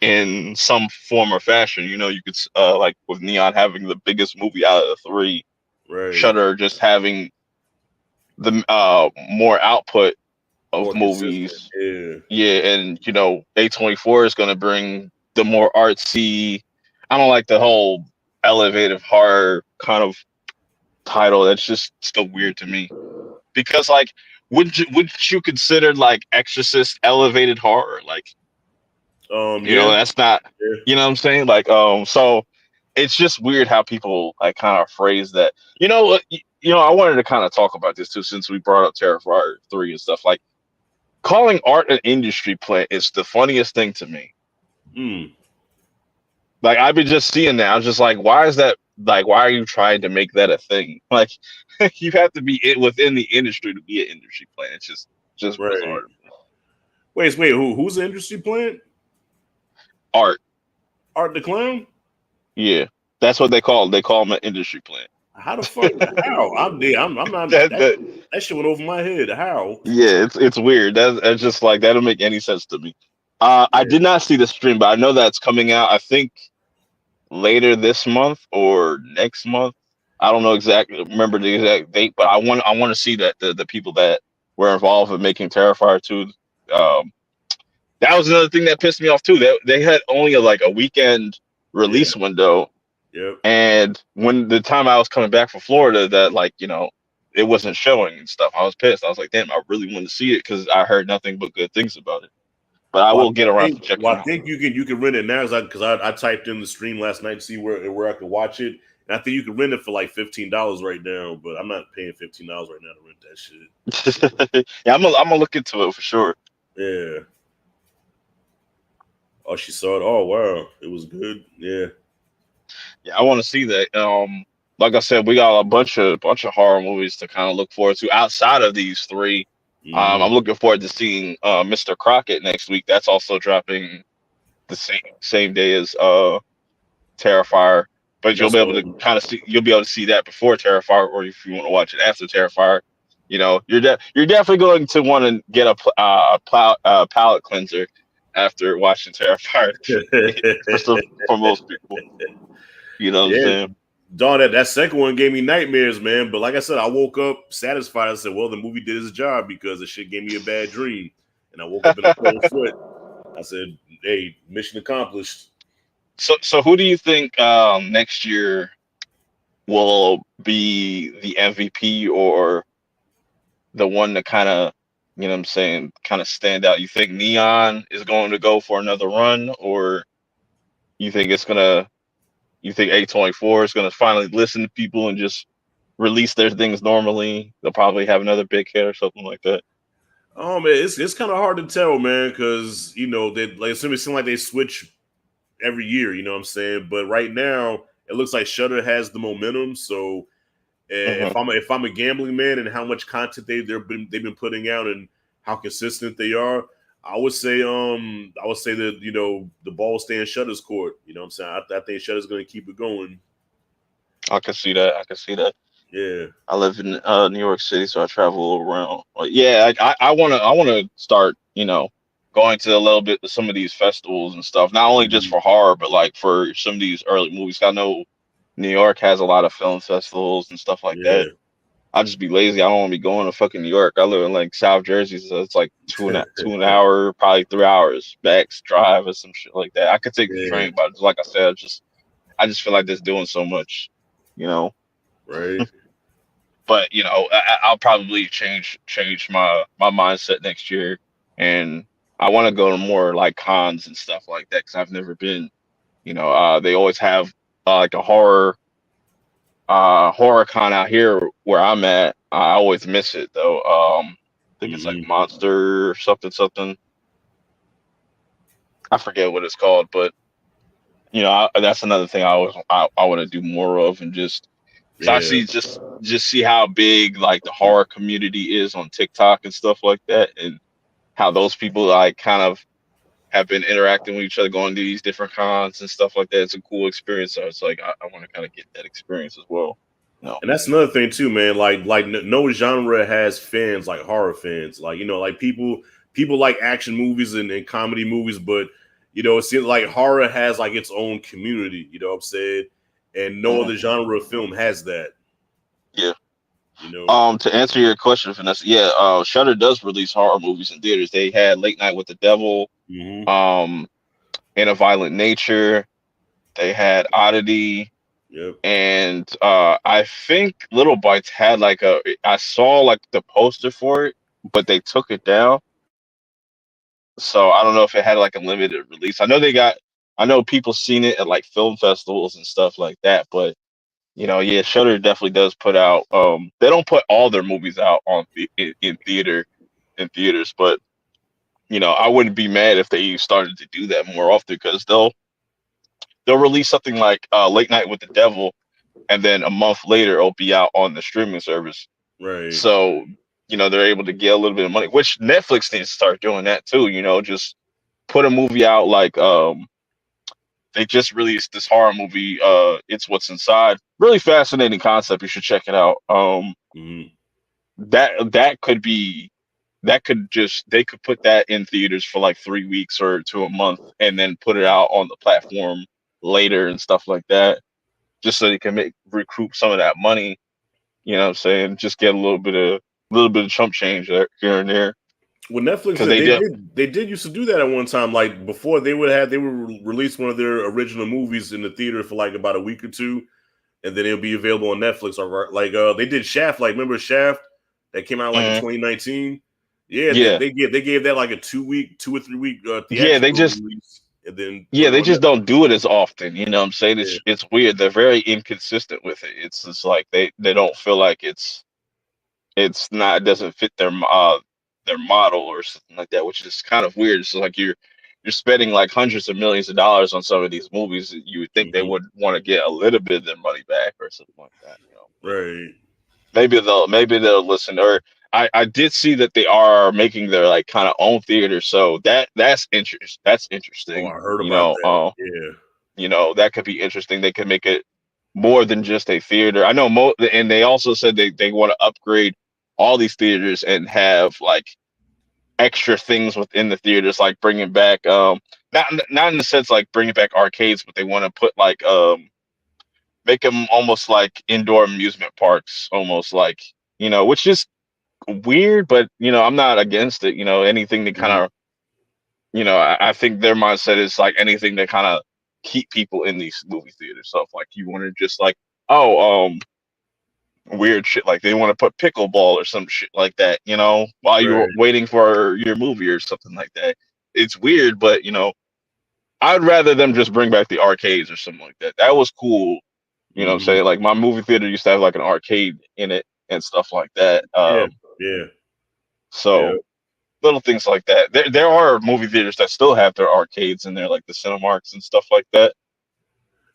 [SPEAKER 1] in some form or fashion. You could like with Neon having the biggest movie out of the three,
[SPEAKER 2] right.
[SPEAKER 1] Shudder just having the more output of
[SPEAKER 2] more
[SPEAKER 1] movies.
[SPEAKER 2] Yeah,
[SPEAKER 1] and A24 is going to bring the more artsy. I don't like the whole elevated horror kind of title. That's just still weird to me. Because like, wouldn't you consider like Exorcist elevated horror? Like, that's not.
[SPEAKER 2] Yeah.
[SPEAKER 1] You know what I'm saying? Like, so it's just weird how people like kind of phrase that. I wanted to kind of talk about this too, since we brought up Terrifier 3 and stuff. Like, calling art an industry plant is the funniest thing to me. Like, I've been just seeing that. I'm just like, why is that? Like, why are you trying to make that a thing? Like, you have to be within the industry to be an industry plant. It's just
[SPEAKER 2] right.
[SPEAKER 1] bizarre.
[SPEAKER 2] Wait, who's the industry plant?
[SPEAKER 1] Art
[SPEAKER 2] the Clown?
[SPEAKER 1] Yeah, that's what they call him. They call him an industry plant.
[SPEAKER 2] How the fuck? How? I'm not. That shit went over my head. How?
[SPEAKER 1] Yeah, it's weird. That's just like, that don't make any sense to me. I did not see the stream, but I know that's coming out. I think later this month or next month. I don't know remember the exact date, but I want to see that the people that were involved in making Terrifier 2. That was another thing that pissed me off too. They had only a weekend release window.
[SPEAKER 2] Yep.
[SPEAKER 1] And when the time I was coming back from Florida, that it wasn't showing and stuff, I was pissed. I was like, damn, I really want to see it because I heard nothing but good things about it. But I will get around to checking it out.
[SPEAKER 2] I think you can rent it now because I typed in the stream last night to see where I could watch it. And I think you can rent it for like $15 right now, but I'm not paying $15 right now to rent that
[SPEAKER 1] shit. Yeah, I'm gonna look into it for sure.
[SPEAKER 2] Yeah. Oh, she saw it. Oh wow, it was good. Yeah.
[SPEAKER 1] Yeah, I want to see that. Like I said, we got a bunch of horror movies to kind of look forward to outside of these three. I'm looking forward to seeing Mr. Crockett next week. That's also dropping the same day as Terrifier. But you'll be able to kind of see that before Terrifier, or if you want to watch it after Terrifier. You're definitely going to want to get a palate cleanser after watching Terrifier for most people. You know what I'm saying?
[SPEAKER 2] Dawn, that second one gave me nightmares, man. But like I said, I woke up satisfied. I said, well, the movie did its job because the shit gave me a bad dream. And I woke up in a cold sweat. I said, hey, mission accomplished.
[SPEAKER 1] So who do you think next year will be the MVP or the one to kind of, you know what I'm saying, kind of stand out? You think Neon is going to go for another run, or you think you think A24 is going to finally listen to people and just release their things normally? They'll probably have another big hit or something like that.
[SPEAKER 2] Oh man, it's kind of hard to tell, man, because they like it seems like they switch every year. You know what I'm saying? But right now, it looks like Shudder has the momentum. So
[SPEAKER 1] Hmm.
[SPEAKER 2] if I'm a gambling man and how much content they've been putting out and how consistent they are, I would say that the ball stay in Shudder's court. You know what I'm saying? I think Shudder's going to keep it going.
[SPEAKER 1] I can see that. I can see that.
[SPEAKER 2] Yeah.
[SPEAKER 1] I live in New York City, so I travel around. But yeah, I wanna start, going to a little bit of some of these festivals and stuff. Not only just
[SPEAKER 2] Mhm.
[SPEAKER 1] for horror, but like for some of these early movies. I know New York has a lot of film festivals and stuff like that.
[SPEAKER 2] Yeah.
[SPEAKER 1] I'll just be lazy. I don't want to be going to fucking New York. I live in like South Jersey, so it's like two an hour, probably 3 hours max drive or some shit like that. I could take the
[SPEAKER 2] Yeah.
[SPEAKER 1] train, but like I said, I just feel like this doing so much, you know.
[SPEAKER 2] Right.
[SPEAKER 1] But I'll probably change my mindset next year, and I want to go to more like cons and stuff like that because I've never been. They always have like a horror con out here where I'm at. I always miss it though. I think it's like
[SPEAKER 2] Hmm.
[SPEAKER 1] Monster or something something. I forget what it's called, but that's another thing I want to do more of, and just because I
[SPEAKER 2] Yeah.
[SPEAKER 1] see just see how big like the horror community is on TikTok and stuff like that, and how those people like kind of have been interacting with each other, going to these different cons and stuff like that. It's a cool experience. So it's like I want to kind of get that experience as well. No.
[SPEAKER 2] And that's another thing too, man. Like no genre has fans like horror fans. Like like people like action movies and comedy movies, but it seems like horror has like its own community. You know what I'm saying? And no
[SPEAKER 1] Mhm.
[SPEAKER 2] other genre of film has that.
[SPEAKER 1] Yeah.
[SPEAKER 2] You know?
[SPEAKER 1] To answer your question, Vanessa, yeah, Shudder does release horror movies in theaters. They had Late Night with the Devil,
[SPEAKER 2] Hmm.
[SPEAKER 1] um, In a Violent Nature. They had Oddity,
[SPEAKER 2] Yep.
[SPEAKER 1] and I think Little Bites had like I saw like the poster for it, but they took it down. So I don't know if it had like a limited release. I know people seen it at like film festivals and stuff like that, but yeah, Shudder definitely does put out. They don't put all their movies out in theaters, but I wouldn't be mad if they started to do that more often because they'll release something like Late Night with the Devil, and then a month later it'll be out on the streaming service.
[SPEAKER 2] Right.
[SPEAKER 1] So they're able to get a little bit of money, which Netflix needs to start doing that too. Just put a movie out like they just released this horror movie, It's What's Inside. Really fascinating concept. You should check it out.
[SPEAKER 2] Hmm.
[SPEAKER 1] That could be that could just they could put that in theaters for like 3 weeks or to a month, and then put it out on the platform later and stuff like that, just so they can recoup some of that money. You know what I'm saying? Just get a little bit of chump change there, here and there,
[SPEAKER 2] Well, Netflix
[SPEAKER 1] because they did.
[SPEAKER 2] they did used to do that at one time. Like before, they would release one of their original movies in the theater for like about a week or two, and then it'll be available on Netflix. Or like they did Shaft. Like remember Shaft that came out like in
[SPEAKER 1] Mhm.
[SPEAKER 2] 2019. Yeah,
[SPEAKER 1] Yeah,
[SPEAKER 2] they gave that like a 2 week, 2 or 3 week
[SPEAKER 1] yeah.
[SPEAKER 2] theatrical release, and then
[SPEAKER 1] Yeah,
[SPEAKER 2] put it
[SPEAKER 1] they
[SPEAKER 2] on
[SPEAKER 1] just
[SPEAKER 2] Netflix.
[SPEAKER 1] don't do it as often. You know what I'm saying?
[SPEAKER 2] Yeah.
[SPEAKER 1] It's weird. They're very inconsistent with it. It's just like they don't feel like it's not it doesn't fit their model or something like that, which is kind of weird. It's like you're spending like hundreds of millions of dollars on some of these movies. You would think they
[SPEAKER 2] Hmm.
[SPEAKER 1] would want to get a little bit of their money back or something like that. But
[SPEAKER 2] Right.
[SPEAKER 1] maybe they'll listen. Or I did see that they are making their like kind of own theater, so that's
[SPEAKER 2] Oh,
[SPEAKER 1] interesting.
[SPEAKER 2] I heard about that. Yeah.
[SPEAKER 1] That could be interesting. They could make it more than just a theater. I know and they also said they want to upgrade all these theaters and have like extra things within the theaters, like bringing back not in the sense like bringing back arcades, but they want to put like make them almost like indoor amusement parks, almost like which is weird, but I'm not against it. Anything to kind
[SPEAKER 2] Mhm.
[SPEAKER 1] of I think their mindset is like anything to kind of keep people in these movie theaters. So if like you want to just like, oh, weird shit, like they want to put pickleball or some shit like that, while you're
[SPEAKER 2] Right.
[SPEAKER 1] waiting for your movie or something like that. It's weird, but I'd rather them just bring back the arcades or something like that. That was cool. You know what I'm
[SPEAKER 2] Mhm.
[SPEAKER 1] saying? Like my movie theater used to have like an arcade in it and stuff like that.
[SPEAKER 2] Yeah. Yeah. Yeah.
[SPEAKER 1] So little things like that. There are movie theaters that still have their arcades in there, like the Cinemarks and stuff like that.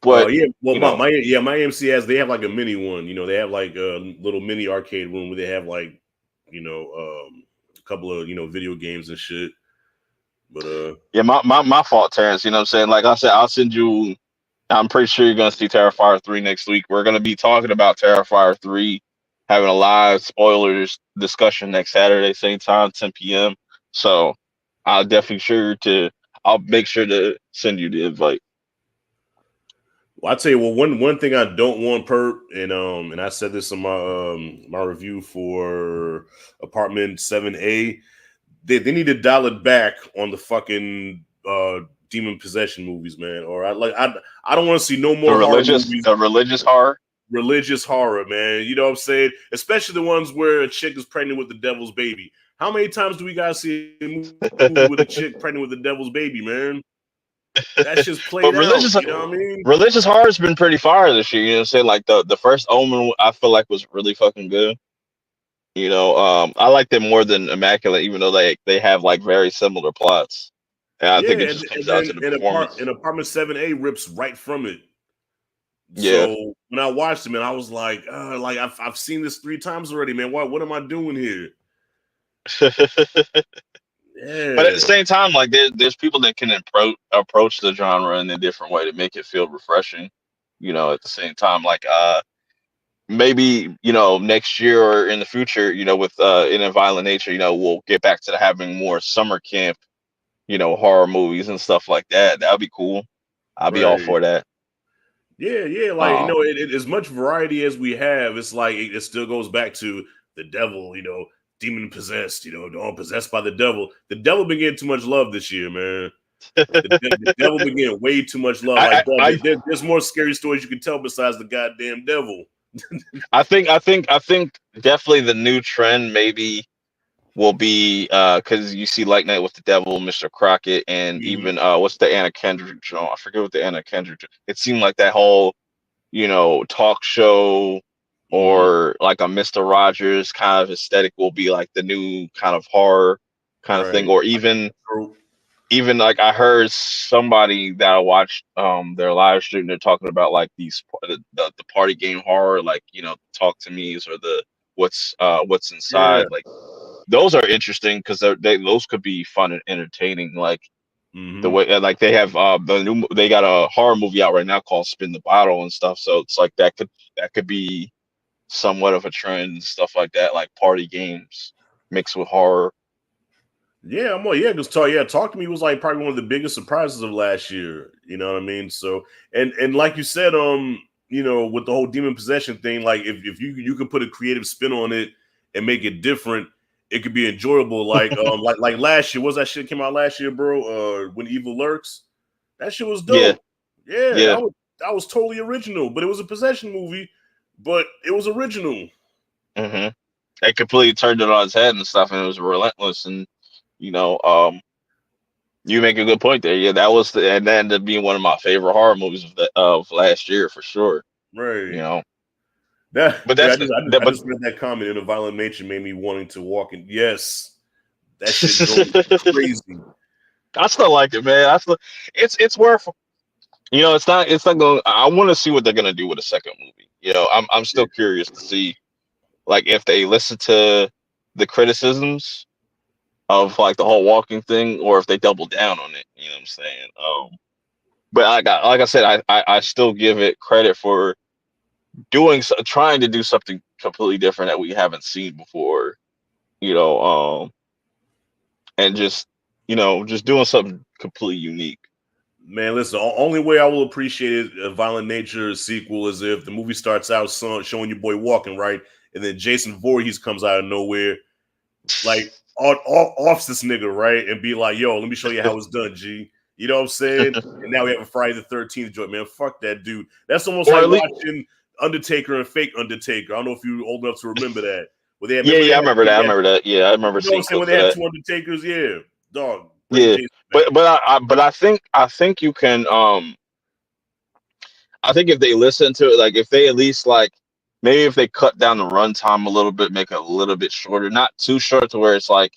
[SPEAKER 1] But
[SPEAKER 2] Yeah. Well,
[SPEAKER 1] you know,
[SPEAKER 2] my AMC they have like a mini one. They have like a little mini arcade room where they have like, a couple of video games and shit. But
[SPEAKER 1] yeah, my fault, Terrence. You know what I'm saying? Like I said, I'll send you. I'm pretty sure you're gonna see Terrifier 3 next week. We're gonna be talking about Terrifier 3, having a live spoilers discussion next Saturday, same time, 10 p.m. So I'll make sure to send you the invite.
[SPEAKER 2] Well, I tell you, one thing I don't want, Perp, and I said this in my review for Apartment 7A. They need to dial it back on the fucking demon possession movies, man. Or I don't want to see no more horror movies.
[SPEAKER 1] The religious horror.
[SPEAKER 2] Religious horror, man. You know what I'm saying? Especially the ones where a chick is pregnant with the devil's baby. How many times do we gotta see a movie with a chick pregnant with the devil's baby, man? That shit's
[SPEAKER 1] But
[SPEAKER 2] played out. You know what I mean?
[SPEAKER 1] religious horror's been pretty fire this year. You know what I'm saying? Like the first Omen, I feel like was really fucking good. I like them more than Immaculate, even though they have like very similar plots. And I think
[SPEAKER 2] Yeah,
[SPEAKER 1] it just comes down to the performance.
[SPEAKER 2] Apartment 7A rips right from it.
[SPEAKER 1] Yeah.
[SPEAKER 2] So when I watched it, man, I was like I've seen this 3 times already, man. What am I doing here?
[SPEAKER 1] But at the
[SPEAKER 2] Yeah.
[SPEAKER 1] same time, like there's people that can approach the genre in a different way to make it feel refreshing. At the same time, like maybe next year or in the future, with in a violent nature, we'll get back to having more summer camp, horror movies and stuff like that. That'd be cool. I'll be all
[SPEAKER 2] Right.
[SPEAKER 1] for that.
[SPEAKER 2] Yeah, like as much variety as we have, it's like it still goes back to the devil, demon possessed, all possessed by the devil. The devil been getting too much love this year, man. The devil been getting way too much love.
[SPEAKER 1] I,
[SPEAKER 2] Like,
[SPEAKER 1] I, I
[SPEAKER 2] there's more scary stories you can tell besides the goddamn devil.
[SPEAKER 1] I think definitely the new trend maybe will be because you see Light Night with the Devil, Mr. Crockett, and
[SPEAKER 2] Mhm.
[SPEAKER 1] even what's the Anna Kendrick show? I forget what the Anna Kendrick. It seemed like that whole talk show
[SPEAKER 2] Mhm.
[SPEAKER 1] or like a Mr. Rogers kind of aesthetic will be like the new kind of horror kind of thing,
[SPEAKER 2] Right.
[SPEAKER 1] or even like I heard somebody that I watched their live stream, they're talking about like the party game horror, like Talk to Me's or the what's
[SPEAKER 2] Yeah.
[SPEAKER 1] inside, like those are interesting because those could be fun and entertaining, like the
[SPEAKER 2] Mhm.
[SPEAKER 1] way like they have they got a horror movie out right now called Spin the Bottle and stuff, so it's like that could be somewhat of a trend and stuff like that, like party games mixed with horror.
[SPEAKER 2] Yeah, because Talk to Me was like probably one of the biggest surprises of last year. You know what I mean? So and like you said, with the whole demon possession thing, like if you could put a creative spin on it and make it different, it could be enjoyable. Like like last year, what's that shit came out last year, bro? When Evil Lurks, that shit was
[SPEAKER 1] Yeah,
[SPEAKER 2] dope. Yeah,
[SPEAKER 1] yeah.
[SPEAKER 2] that was totally original, but it was a possession movie, but it was original.
[SPEAKER 1] hmm They completely turned it on its head and stuff, and it was relentless. And you know, um, you make a good point there. Yeah, and that ended up being one of my favorite horror movies of last year for sure. You
[SPEAKER 2] Right.
[SPEAKER 1] know,
[SPEAKER 2] That,
[SPEAKER 1] but
[SPEAKER 2] dude,
[SPEAKER 1] that's that,
[SPEAKER 2] I
[SPEAKER 1] but
[SPEAKER 2] just read that comment in a violent nature made me wanting to walk in. Yes, that shit drove me crazy.
[SPEAKER 1] I still like it, man. It's worth. It's not going. I want to see what they're gonna do with a second movie. I'm still curious to see like if they listen to the criticisms of like the whole walking thing, or if they double down on it. You know what I'm saying? But like I said, I still give it credit for trying to do something completely different that we haven't seen before. You know, and just doing something completely unique.
[SPEAKER 2] Man, listen, the only way I will appreciate it, a violent nature sequel, is if the movie starts out showing your boy walking, right? And then Jason Voorhees comes out of nowhere. Like, offs this nigga, right? And be like, yo, let me show you how it's done, G. You know what I'm saying? And now we have a Friday the 13th joint, man. Fuck that dude. That's almost
[SPEAKER 1] Or
[SPEAKER 2] like
[SPEAKER 1] at least,
[SPEAKER 2] watching Undertaker and fake Undertaker. I don't know if you're old enough to remember that. Where they had,
[SPEAKER 1] yeah,
[SPEAKER 2] remember
[SPEAKER 1] yeah, I remember that. I
[SPEAKER 2] they had,
[SPEAKER 1] remember that. Yeah, I remember
[SPEAKER 2] you know what I'm
[SPEAKER 1] seeing
[SPEAKER 2] saying? When
[SPEAKER 1] clips
[SPEAKER 2] they
[SPEAKER 1] of
[SPEAKER 2] had
[SPEAKER 1] that.
[SPEAKER 2] two Undertakers, yeah. Dog, bring
[SPEAKER 1] Yeah,
[SPEAKER 2] Jason back.
[SPEAKER 1] but I think if they listen to it, like if they at least like maybe if they cut down the runtime a little bit, make it a little bit shorter, not too short to where it's like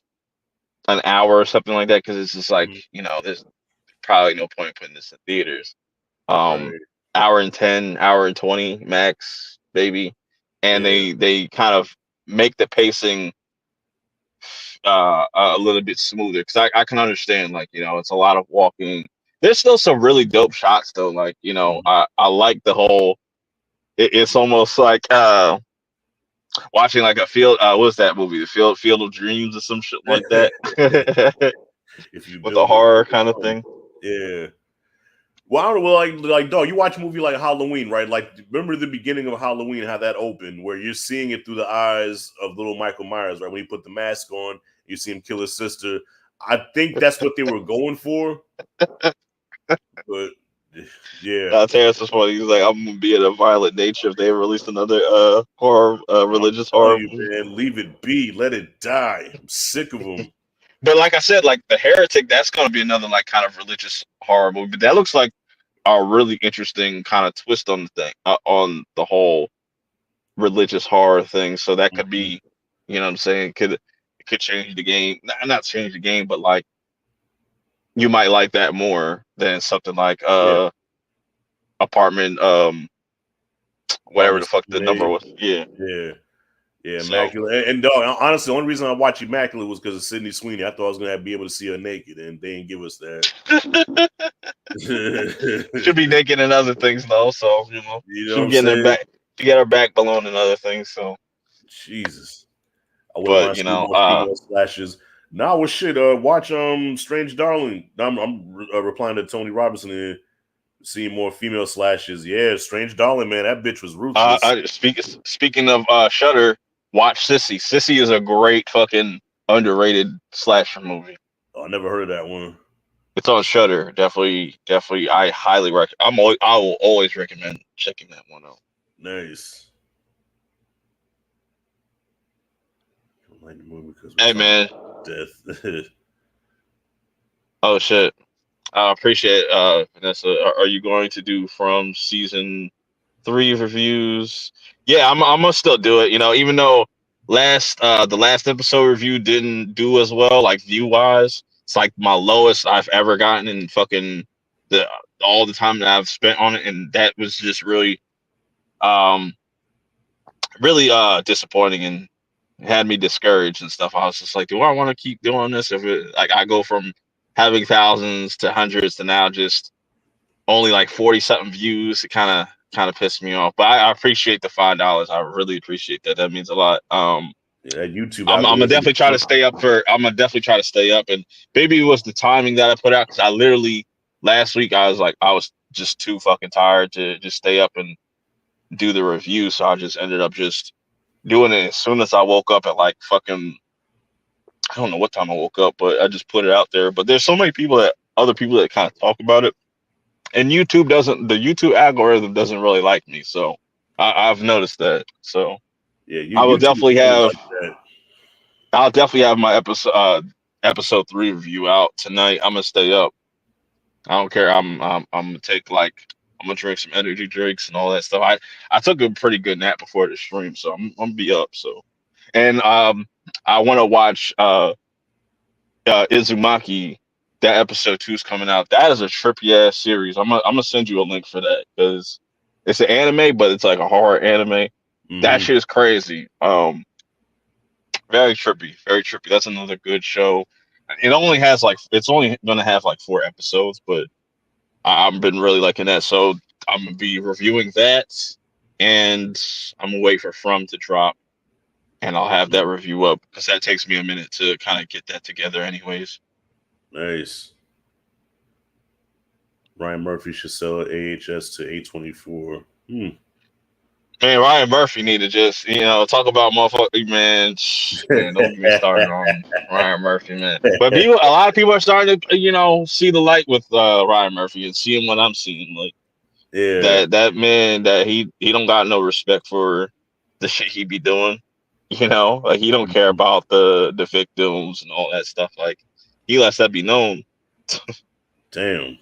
[SPEAKER 1] an hour or something like that, because it's just like
[SPEAKER 2] Mhm.
[SPEAKER 1] there's probably no point in putting this in theaters. Um,
[SPEAKER 2] Right.
[SPEAKER 1] hour and 10, hour and 20 max, maybe, and
[SPEAKER 2] Yeah.
[SPEAKER 1] they kind of make the pacing a little bit smoother because I can understand like it's a lot of walking. There's still some really dope shots though, like
[SPEAKER 2] Mhm.
[SPEAKER 1] I like the whole. It's almost like watching like a field. What's that movie? The Field of Dreams or some shit like that,
[SPEAKER 2] If you
[SPEAKER 1] with a
[SPEAKER 2] build it,
[SPEAKER 1] horror
[SPEAKER 2] it will
[SPEAKER 1] kind of
[SPEAKER 2] come.
[SPEAKER 1] thing.
[SPEAKER 2] Yeah. Well, I don't know, like, dog, you watch a movie like Halloween, right? Like, remember the beginning of Halloween, how that opened, where you're seeing it through the eyes of little Michael Myers, right? When he put the mask on, you see him kill his sister. I think that's what they were going for, but yeah,
[SPEAKER 1] Terrence was funny. He's like, I'm gonna be at a violent nature if they release another horror,
[SPEAKER 2] I'm
[SPEAKER 1] religious
[SPEAKER 2] telling
[SPEAKER 1] horror
[SPEAKER 2] you,
[SPEAKER 1] movie.
[SPEAKER 2] man, leave it be, let it die. I'm sick of them.
[SPEAKER 1] But like I said, like the Heretic, that's gonna be another like kind of religious horror movie. But that looks like a really interesting kind of twist on the thing, on the whole religious horror thing. So that could
[SPEAKER 2] Mhm.
[SPEAKER 1] be, what I'm saying, it could change the game. Not change the game, but like you might like that more than something like
[SPEAKER 2] Yeah,
[SPEAKER 1] apartment whatever
[SPEAKER 2] Apartment
[SPEAKER 1] the fuck the number
[SPEAKER 2] 7A.
[SPEAKER 1] was. Yeah.
[SPEAKER 2] Yeah. Yeah,
[SPEAKER 1] So
[SPEAKER 2] Immaculate. And dog, honestly, the only reason I watched Immaculate was because of Sydney Sweeney. I thought I was gonna be able to see her naked, and they didn't give us that.
[SPEAKER 1] should be naked and other things though. So
[SPEAKER 2] You know
[SPEAKER 1] she'll
[SPEAKER 2] what
[SPEAKER 1] be
[SPEAKER 2] I'm
[SPEAKER 1] getting her
[SPEAKER 2] saying?
[SPEAKER 1] back. She get her back balloon and other things. So,
[SPEAKER 2] Jesus, I wouldn't
[SPEAKER 1] but
[SPEAKER 2] mind seeing more female slashes. Nah, well, shit. Watch Strange Darling. I'm replying to Tony Robinson and seeing more female slashes. Yeah, Strange Darling, man, that bitch was ruthless.
[SPEAKER 1] speaking of Shutter, watch Sissy. Sissy is a great fucking underrated slasher movie.
[SPEAKER 2] Oh, I never heard of that one.
[SPEAKER 1] It's on Shutter. Definitely, definitely. I highly recommend. I will always recommend checking that one out.
[SPEAKER 2] Nice. I like the movie because we're
[SPEAKER 1] Hey
[SPEAKER 2] talking
[SPEAKER 1] man.
[SPEAKER 2] about death.
[SPEAKER 1] Oh shit. I appreciate Vanessa. Are you going to do from season 3 reviews? Yeah, I'm gonna still do it. Even though the last episode review didn't do as well, like view wise. It's like my lowest I've ever gotten in fucking the all the time that I've spent on it, and that was just um really disappointing and had me discouraged and stuff. I was just like, do I want to keep doing this? If it like I go from having thousands to hundreds to now just only like 40 something views, it kind of pissed me off. But I appreciate the $5. I really appreciate that. That means a lot.
[SPEAKER 2] Yeah, that YouTube
[SPEAKER 1] I'm gonna
[SPEAKER 2] algorithm is
[SPEAKER 1] definitely try to
[SPEAKER 2] funny.
[SPEAKER 1] stay up for. I'm gonna definitely try to stay up, and maybe it was the timing that I put out because I literally last week I was just too fucking tired to just stay up and do the review, so I just ended up just doing it as soon as I woke up at like fucking I don't know what time I woke up, but I just put it out there. But there's so many other people that kind of talk about it, and the YouTube algorithm doesn't really like me, so I've noticed that. So
[SPEAKER 2] Yeah,
[SPEAKER 1] I will
[SPEAKER 2] YouTube is
[SPEAKER 1] definitely
[SPEAKER 2] funny
[SPEAKER 1] have
[SPEAKER 2] like that.
[SPEAKER 1] my episode 3 review out tonight. I'm gonna stay up. I don't care. I'm gonna take like I'm gonna drink some energy drinks and all that stuff. I took a pretty good nap before the stream, so I'm gonna be up. So and I want to watch Izumaki. That episode 2 is coming out. That is a trippy ass series. I'm gonna send you a link for that because it's an anime, but it's like a horror anime. That
[SPEAKER 2] Mm-hmm.
[SPEAKER 1] shit is crazy. Very trippy, very trippy. That's another good show. It's only gonna have like 4 episodes, but I've been really liking that. So I'm gonna be reviewing that, and I'm gonna wait for From to drop, and I'll have that review up because that takes me a minute to kind of get that together, anyways.
[SPEAKER 2] Nice. Ryan Murphy should sell AHS to A24.
[SPEAKER 1] Man, Ryan Murphy need to just, talk about motherfucker, man. Man, don't get me started on Ryan Murphy, man. But a lot of people are starting to, see the light with Ryan Murphy and seeing what I'm seeing. Like
[SPEAKER 2] Yeah.
[SPEAKER 1] that man, that he don't got no respect for the shit he be doing. Like he don't care about the victims and all that stuff. Like he lets that be known.
[SPEAKER 2] Damn.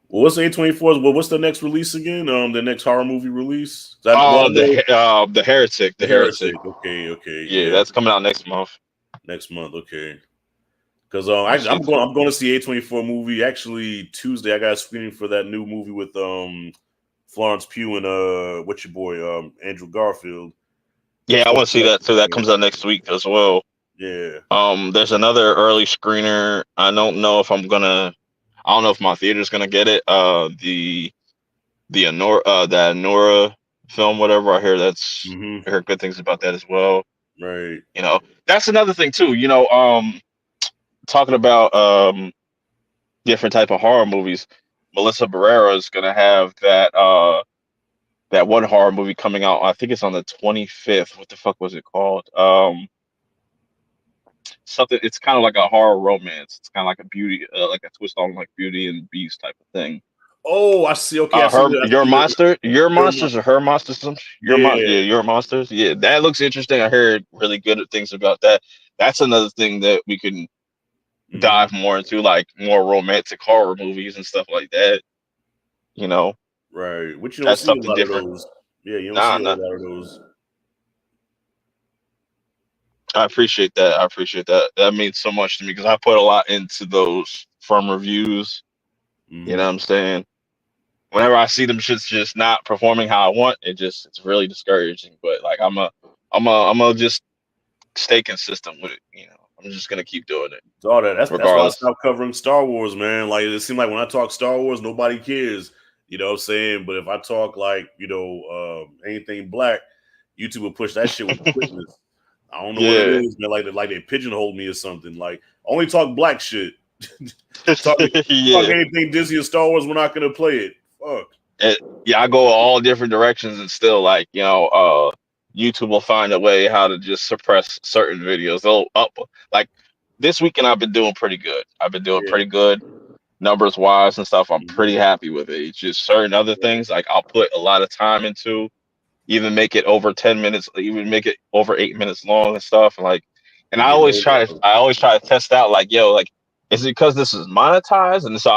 [SPEAKER 2] Well, what's A24's? Well, what's the next release again? The next horror movie release?
[SPEAKER 1] The Heretic,
[SPEAKER 2] The Heretic. Okay,
[SPEAKER 1] Yeah,
[SPEAKER 2] yeah.
[SPEAKER 1] that's coming out next month.
[SPEAKER 2] Next month, okay. Because I'm going to see A24 movie. Actually, Tuesday I got a screening for that new movie with Florence Pugh and what's your boy Andrew Garfield.
[SPEAKER 1] Yeah, I want to see that too. That comes out next week as well.
[SPEAKER 2] Yeah.
[SPEAKER 1] There's another early screener. I don't know if my theater's gonna get it. The Anora film, whatever. I hear I heard good things about that as well.
[SPEAKER 2] Right.
[SPEAKER 1] That's another thing too. Talking about different type of horror movies. Melissa Barrera is gonna have that one horror movie coming out. I think it's on the 25th. What the fuck was it called? Something. It's kind of like a horror romance. It's kind of like a beauty, like a twist on like Beauty and the Beast type of thing.
[SPEAKER 2] Oh, I see. Okay, I see
[SPEAKER 1] Your monster, your monsters, or her monsters.
[SPEAKER 2] Yeah,
[SPEAKER 1] your monsters. Yeah, that looks interesting. I heard really good things about that. That's another thing that we can dive more into, like more romantic horror movies and stuff like that.
[SPEAKER 2] Right. Which you don't
[SPEAKER 1] That's
[SPEAKER 2] see a
[SPEAKER 1] something
[SPEAKER 2] lot
[SPEAKER 1] different.
[SPEAKER 2] of those. Yeah, you don't see a lot of those.
[SPEAKER 1] I appreciate that. That means so much to me because I put a lot into those from reviews. You know what I'm saying? Whenever I see them shit's just not performing how I want, it's really discouraging. But like I'm a just stay consistent with it. I'm just gonna keep doing it.
[SPEAKER 2] All that. That's why I
[SPEAKER 1] regardless.
[SPEAKER 2] stopped covering Star Wars, man. Like it seemed like when I talk Star Wars, nobody cares. You know what I'm saying? But if I talk like, anything black, YouTube will push that shit with quickness. I don't know what it is, man. Like they pigeonhole me or something. Like only talk black shit. talk anything Disney or Star Wars, we're not gonna play it. Fuck.
[SPEAKER 1] I go all different directions and still like, YouTube will find a way how to just suppress certain videos. They'll like this weekend I've been doing pretty good. Pretty good numbers wise and stuff. I'm pretty happy with it. It's just certain other things like I'll put a lot of time into, even make it over 10 minutes, even make it over 8 minutes long and stuff. And I always try to test out like, like, is it because this is monetized? And so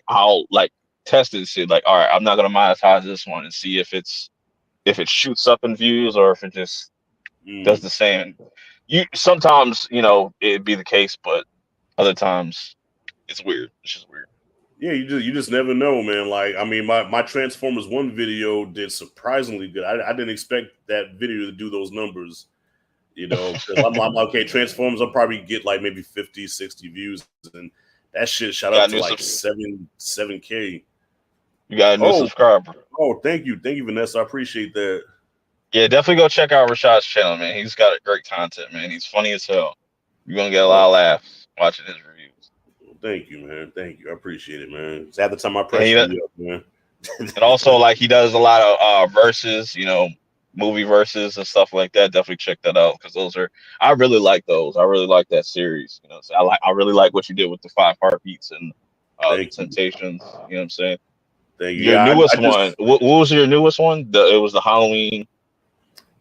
[SPEAKER 1] I'll test it and see like, all right, I'm not gonna monetize this one and see if it shoots up in views or if it just does the same. Sometimes, it'd be the case, but other times it's weird. It's just weird.
[SPEAKER 2] Yeah, you just never know, man. Like, I mean, my Transformers 1 video did surprisingly good. I didn't expect that video to do those numbers, because I'm okay, Transformers, I'll probably get like maybe 50, 60 views, and that shit shot up to like 7K.
[SPEAKER 1] You got a new subscriber.
[SPEAKER 2] Oh, thank you, Vanessa. I appreciate that.
[SPEAKER 1] Yeah, definitely go check out Rashad's channel, man. He's got great content, man. He's funny as hell. You're gonna get a lot of laughs watching his reviews.
[SPEAKER 2] Thank you, man. Thank you. I appreciate it, man. It's at the time I press you up, man.
[SPEAKER 1] And also, like, he does a lot of verses, movie verses and stuff like that. Definitely check that out because I really like those. I really like that series. So I really like what you did with the 5 Heartbeats and the Temptations. You know what I'm saying?
[SPEAKER 2] Thank you.
[SPEAKER 1] Your newest one. What was your newest one? It was the Halloween.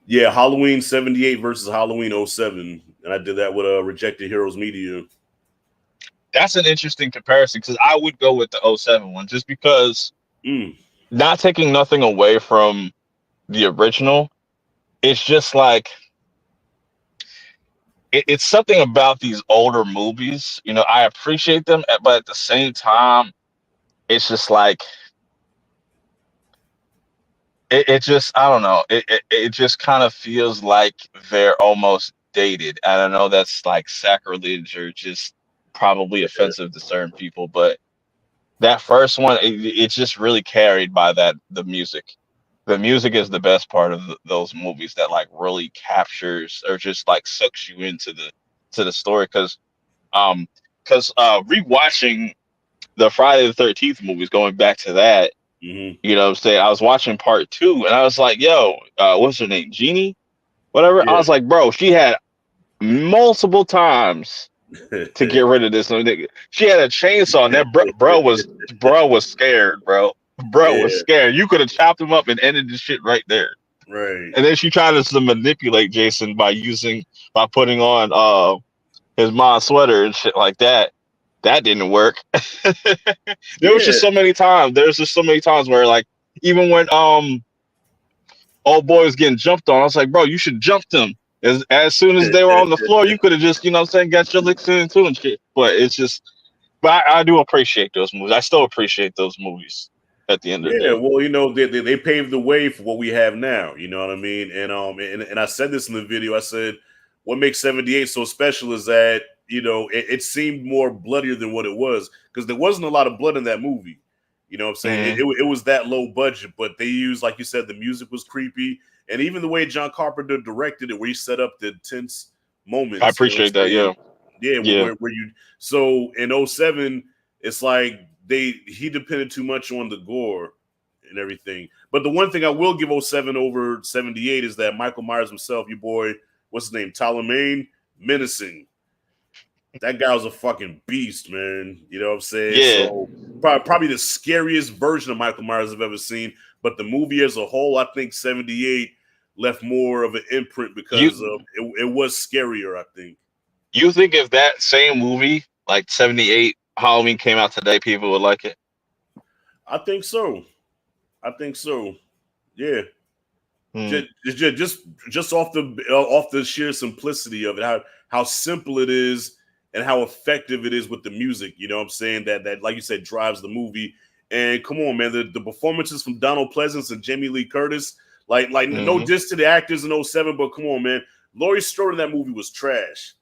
[SPEAKER 2] Yeah, Halloween 78 versus Halloween 07. And I did that with Rejected Heroes Media.
[SPEAKER 1] That's an interesting comparison because I would go with the 07 one just because not taking nothing away from the original. It's just like it's something about these older movies. I appreciate them, but at the same time, it's just like it just, I don't know. It just kind of feels like they're almost dated. I don't know. That's like sacrilege or just probably offensive to certain people, but that first one, it's just really carried by the music. The music is the best part of those movies that like really captures or just like sucks you into the story. Because rewatching the Friday the 13th movies, going back to that,
[SPEAKER 2] Mm-hmm.
[SPEAKER 1] You know what I'm saying? I was watching part 2 and I was like, yo, what's her name? Jeannie? Whatever. I
[SPEAKER 2] Yeah.
[SPEAKER 1] was like, bro, she had multiple times to get rid of this nigga. She had a chainsaw and that bro was scared, bro. Bro was
[SPEAKER 2] Yeah.
[SPEAKER 1] scared. You could have chopped him up and ended the shit right there.
[SPEAKER 2] Right.
[SPEAKER 1] And then she tried to manipulate Jason by putting on his mom's sweater and shit like that. That didn't work. There was
[SPEAKER 2] Yeah.
[SPEAKER 1] just so many times. There's just so many times where like even when old boy was getting jumped on, I was like, bro, you should jump them. As soon as they were on the floor, you could have just, you know what I'm saying, got your licks in too and shit. But it's just but I do appreciate those movies. I still appreciate those movies at the end of the
[SPEAKER 2] Yeah,
[SPEAKER 1] day.
[SPEAKER 2] well, they paved the way for what we have now. You know what I mean? And I said this in the video. I said, what makes 78 so special is that it seemed more bloodier than what it was because there wasn't a lot of blood in that movie. You know what I'm saying?
[SPEAKER 1] Mhm.
[SPEAKER 2] It was that low budget, but they used, like you said, the music was creepy, and even the way John Carpenter directed it, where he set up the tense
[SPEAKER 1] I
[SPEAKER 2] moments. You know what
[SPEAKER 1] appreciate
[SPEAKER 2] I'm
[SPEAKER 1] that,
[SPEAKER 2] saying?
[SPEAKER 1] yeah.
[SPEAKER 2] Yeah,
[SPEAKER 1] Yeah.
[SPEAKER 2] where you so in '07, it's like he depended too much on the gore and everything. But the one thing I will give '07 over 78 is that Michael Myers himself, your boy, what's his name, Tyler Mane, menacing. That guy was a fucking beast, man. You know what I'm saying?
[SPEAKER 1] Yeah.
[SPEAKER 2] So probably the scariest version of Michael Myers I've ever seen. But the movie as a whole, I think 78 left more of an imprint
[SPEAKER 1] You
[SPEAKER 2] because of it was scarier, I think.
[SPEAKER 1] you think if that same movie, like 78 Halloween came out today, people would like it?
[SPEAKER 2] I think so. I think so. Yeah.
[SPEAKER 1] Hmm.
[SPEAKER 2] Just off the sheer simplicity of it, how simple it is and how effective it is with the music. You know what I'm saying? That like you said drives the movie. And come on, man, the performances from Donald Pleasance and Jamie Lee Curtis, like no
[SPEAKER 1] Hmm.
[SPEAKER 2] diss to the actors in '07, but come on, man, Laurie Strode in that movie was trash.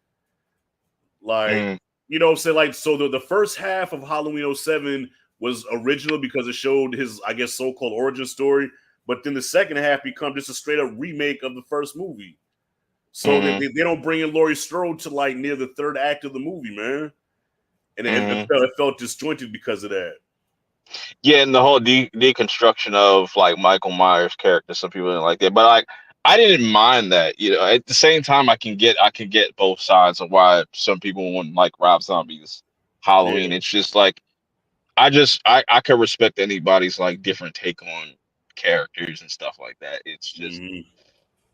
[SPEAKER 2] Like,
[SPEAKER 1] Hmm.
[SPEAKER 2] you know what I'm saying? Like, so the first half of Halloween '07 was original because it showed his, I guess, so-called origin story. But then the second half becomes just a straight up remake of the first movie. So
[SPEAKER 1] Hmm.
[SPEAKER 2] they don't bring in Laurie Strode to like near the third act of the movie, man. And
[SPEAKER 1] Hmm.
[SPEAKER 2] it felt disjointed because of that.
[SPEAKER 1] Yeah, and the whole deconstruction of like Michael Myers' character, some people didn't like that, but like I didn't mind that. You know, at the same time, I can get both sides of why some people wouldn't like Rob Zombie's
[SPEAKER 2] Yeah.
[SPEAKER 1] Halloween. It's just like I could respect anybody's like different take on characters and stuff like that. It's just
[SPEAKER 2] Mm-hmm.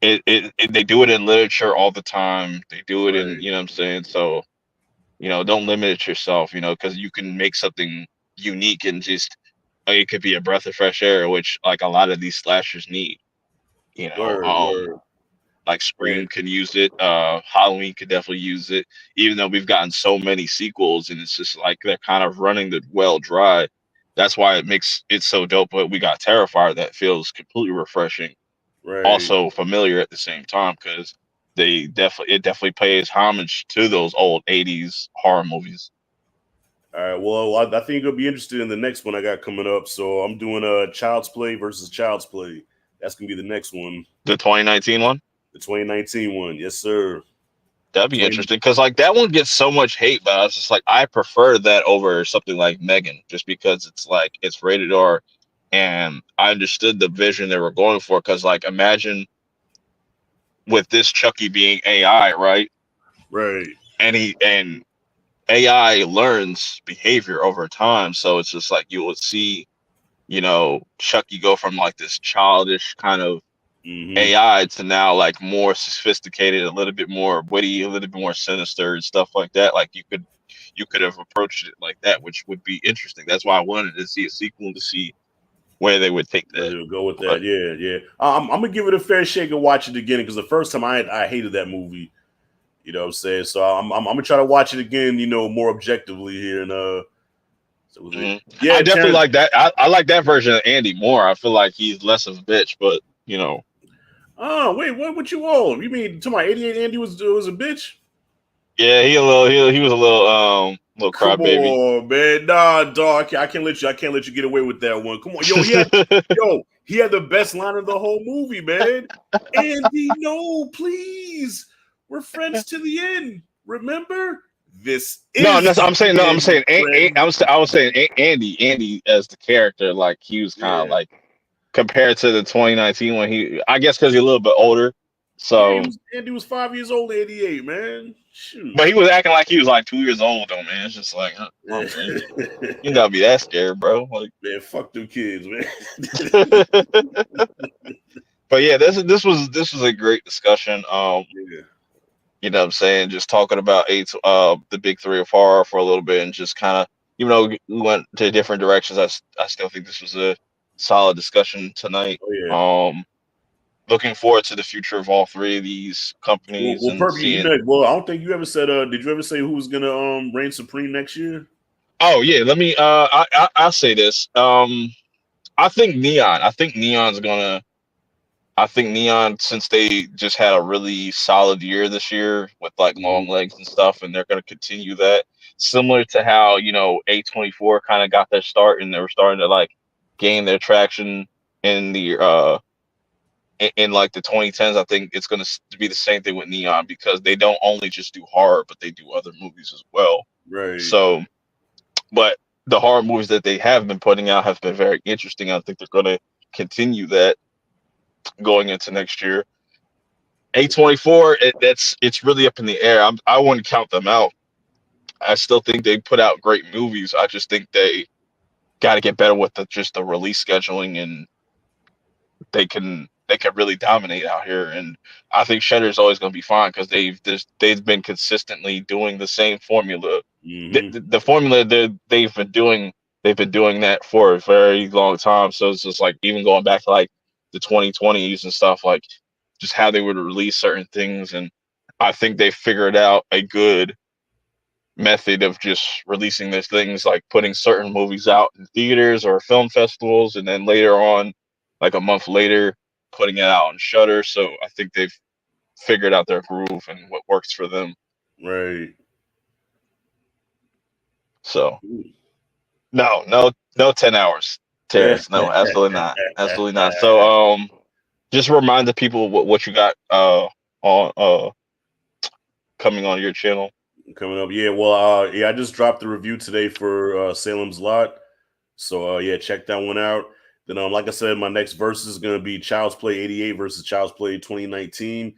[SPEAKER 1] they do it in literature all the time. They do it in,
[SPEAKER 2] Right.
[SPEAKER 1] you know what I'm saying? So, you know, don't limit it yourself, you know, because you can make something unique and just it could be a breath of fresh air, which like a lot of these slashers need, you know.
[SPEAKER 2] Word.
[SPEAKER 1] Like
[SPEAKER 2] And
[SPEAKER 1] Scream can use it, Halloween could definitely use it, even though we've gotten so many sequels and it's just like they're kind of running the well dry. That's why it makes it so dope. But we got Terrifier that feels completely refreshing,
[SPEAKER 2] right.
[SPEAKER 1] also familiar at the same time because it definitely pays homage to those old '80s horror movies.
[SPEAKER 2] All right. Well, I think you'll be interested in the next one I got coming up. So I'm doing Child's Play versus Child's Play. That's gonna be the next one,
[SPEAKER 1] The 2019 one,
[SPEAKER 2] the 2019 one. Yes, sir.
[SPEAKER 1] that'd be
[SPEAKER 2] 20.
[SPEAKER 1] interesting because like that one gets so much hate, but I was just like I prefer that over something like Megan, just because it's like it's rated R, and I understood the vision they were going for. Because like imagine with this Chucky being AI, right?
[SPEAKER 2] Right.
[SPEAKER 1] And AI learns behavior over time, so it's just like you would see, you know, Chucky go from like this childish kind of
[SPEAKER 2] Mm-hmm.
[SPEAKER 1] AI to now like more sophisticated, a little bit more witty, a little bit more sinister and stuff like that. Like you could have approached it like that, which would be interesting. That's why I wanted to see a sequel to see where they would take
[SPEAKER 2] Where
[SPEAKER 1] that.
[SPEAKER 2] they'll go with
[SPEAKER 1] But
[SPEAKER 2] that. Yeah, yeah. I'm gonna give it a fair shake and watch it again because the first time I hated that movie. You know what I'm saying? So I'm gonna try to watch it again. You know, more objectively here and so
[SPEAKER 1] mhm. I
[SPEAKER 2] yeah,
[SPEAKER 1] definitely
[SPEAKER 2] Terrence.
[SPEAKER 1] like that. I like that version of Andy more. I feel like he's less of a bitch, but you know,
[SPEAKER 2] Oh wait, what you all? You mean to my '88 Andy was a bitch?
[SPEAKER 1] yeah, he was a little
[SPEAKER 2] Come
[SPEAKER 1] crybaby.
[SPEAKER 2] on, man. Nah, dog. I can't let you get away with that one. Come on. He had the best line of the whole movie, man. Andy, no, please. We're friends to the end. Remember? this
[SPEAKER 1] No,
[SPEAKER 2] is
[SPEAKER 1] no, I'm saying no. I'm
[SPEAKER 2] the
[SPEAKER 1] saying
[SPEAKER 2] trend.
[SPEAKER 1] I was saying Andy as the character, like he was kind of
[SPEAKER 2] Yeah.
[SPEAKER 1] like compared to the 2019 when he, I guess because he's a little bit older.
[SPEAKER 2] Yeah,
[SPEAKER 1] So,
[SPEAKER 2] Andy was 5 years old, 88, man. Shoot.
[SPEAKER 1] but he was acting like he was like 2 years old though, man. It's just like, oh, man, you gotta be that scared, bro. Like,
[SPEAKER 2] Man, fuck them kids, man.
[SPEAKER 1] but yeah, this was a great discussion.
[SPEAKER 2] Yeah.
[SPEAKER 1] You know what I'm saying? Just talking about the big three of horror for a little bit and just kind of, even though we went to different directions, I still think this was a solid discussion tonight.
[SPEAKER 2] Oh yeah.
[SPEAKER 1] Looking forward to the future of all three of these companies
[SPEAKER 2] Well,
[SPEAKER 1] and
[SPEAKER 2] perfect. You
[SPEAKER 1] seeing.
[SPEAKER 2] know, well, I don't think you ever said. Did you ever say who was gonna reign supreme next year?
[SPEAKER 1] Oh yeah, let me. I'll say this. I think Neon. I think Neon, since they just had a really solid year this year with like long legs and stuff, and they're going to continue that. Similar to how, A24 kind of got their start and they were starting to like gain their traction in like the 2010s. I think it's going to be the same thing with Neon because they don't only just do horror, but they do other movies as well.
[SPEAKER 2] Right.
[SPEAKER 1] So, but the horror movies that they have been putting out have been very interesting. I think they're going to continue that going into next year. A24, it's really up in the air. I wouldn't count them out. I still think they put out great movies. I just think they got to get better with just the release scheduling, and they can really dominate out here. And I think Shudder's always going to be fine because they've been consistently doing the same formula. The formula that they've been doing that for a very long time. So it's just like even going back to like the 2020s and stuff, like just how they would release certain things. And I think they figured out a good method of just releasing these things, like putting certain movies out in theaters or film festivals, and then later on, like a month later, putting it out on Shutter. So I think they've figured out their groove and what works for them.
[SPEAKER 2] Right.
[SPEAKER 1] So no 10 hours. Terrence. No, absolutely not. Absolutely not. So just remind the people what you got on coming on your channel.
[SPEAKER 2] Coming up. Yeah, well, I just dropped the review today for Salem's Lot. So yeah, check that one out. Then like I said, my next verse is gonna be Child's Play 88 versus Child's Play 2019.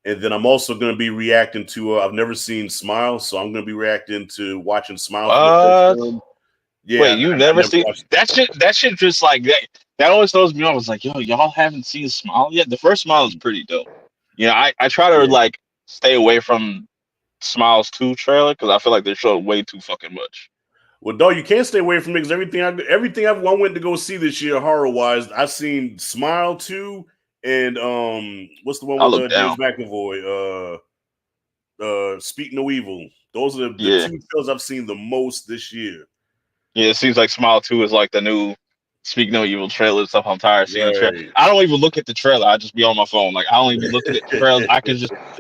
[SPEAKER 2] And then I'm also going to be reacting to. I've never seen Smile, so I'm going to be reacting to watching Smile for the first time. Yeah,
[SPEAKER 1] wait, you never seen that shit? That shit just like that. That always throws me off. It's like, yo, y'all haven't seen Smile yet. The first Smile is pretty dope. I try to like stay away from Smiles 2 trailer because I feel like they showed way too fucking much.
[SPEAKER 2] Well, dog, you can't stay away from it because everything I went to go see this year horror wise, I've seen Smile 2 and what's the one with James McAvoy? Speak No Evil. Those are the two films I've seen the most this year.
[SPEAKER 1] Yeah, it seems like Smile 2 is like the new Speak No Evil trailer and stuff. I'm tired of seeing the trailer. I don't even look at the trailer. I just be on my phone. Like I don't even look at the trailers.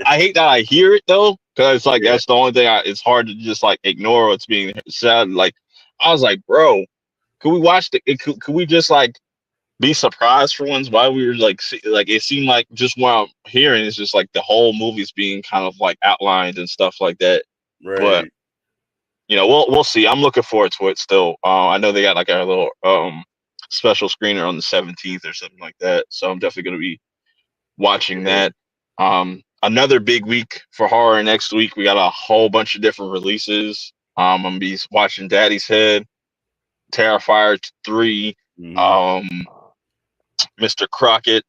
[SPEAKER 1] I hate that I hear it though, because it's like that's the only thing it's hard to just like ignore what's being said. Like I was like, bro, could we watch could we just like be surprised for once why we were like it seemed like just what I'm hearing is just like the whole movie's being kind of like outlined and stuff like that.
[SPEAKER 2] Right.
[SPEAKER 1] But we'll see. I'm looking forward to it still. I know they got like a little special screener on the 17th or something like that. So I'm definitely going to be watching that. Another big week for horror next week. We got a whole bunch of different releases. I'm going to be watching Daddy's Head, Terrifier 3, Mr. Crockett,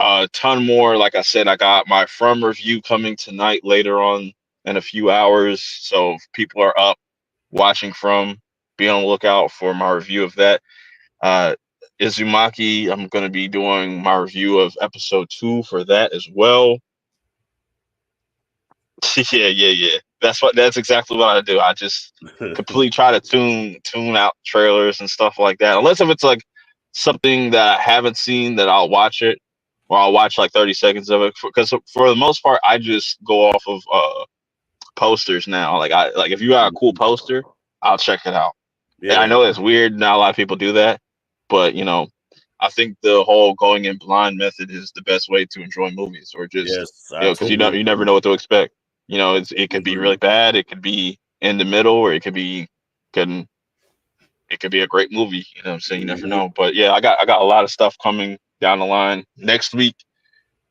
[SPEAKER 1] a ton more. Like I said, I got my From review coming tonight later on in a few hours. So if people are up watching From, be on the lookout for my review of that. Izumaki, I'm going to be doing my review of episode 2 for that as well. Yeah. That's exactly what I do. I just completely try to tune out trailers and stuff like that. Unless if it's like something that I haven't seen, that I'll watch it, or I'll watch like 30 seconds of it. Because for the most part, I just go off of posters now. Like if you got a cool poster, I'll check it out. Yeah. And I know it's weird. Not a lot of people do that, but I think the whole going in blind method is the best way to enjoy movies, or just because you never know what to expect. You know, it could be
[SPEAKER 2] Mhm.
[SPEAKER 1] really bad, it could be in the middle, or can it could be a great movie. You know what I'm saying? You never
[SPEAKER 2] Mhm.
[SPEAKER 1] know. But yeah, I got a lot of stuff coming down the line. Next week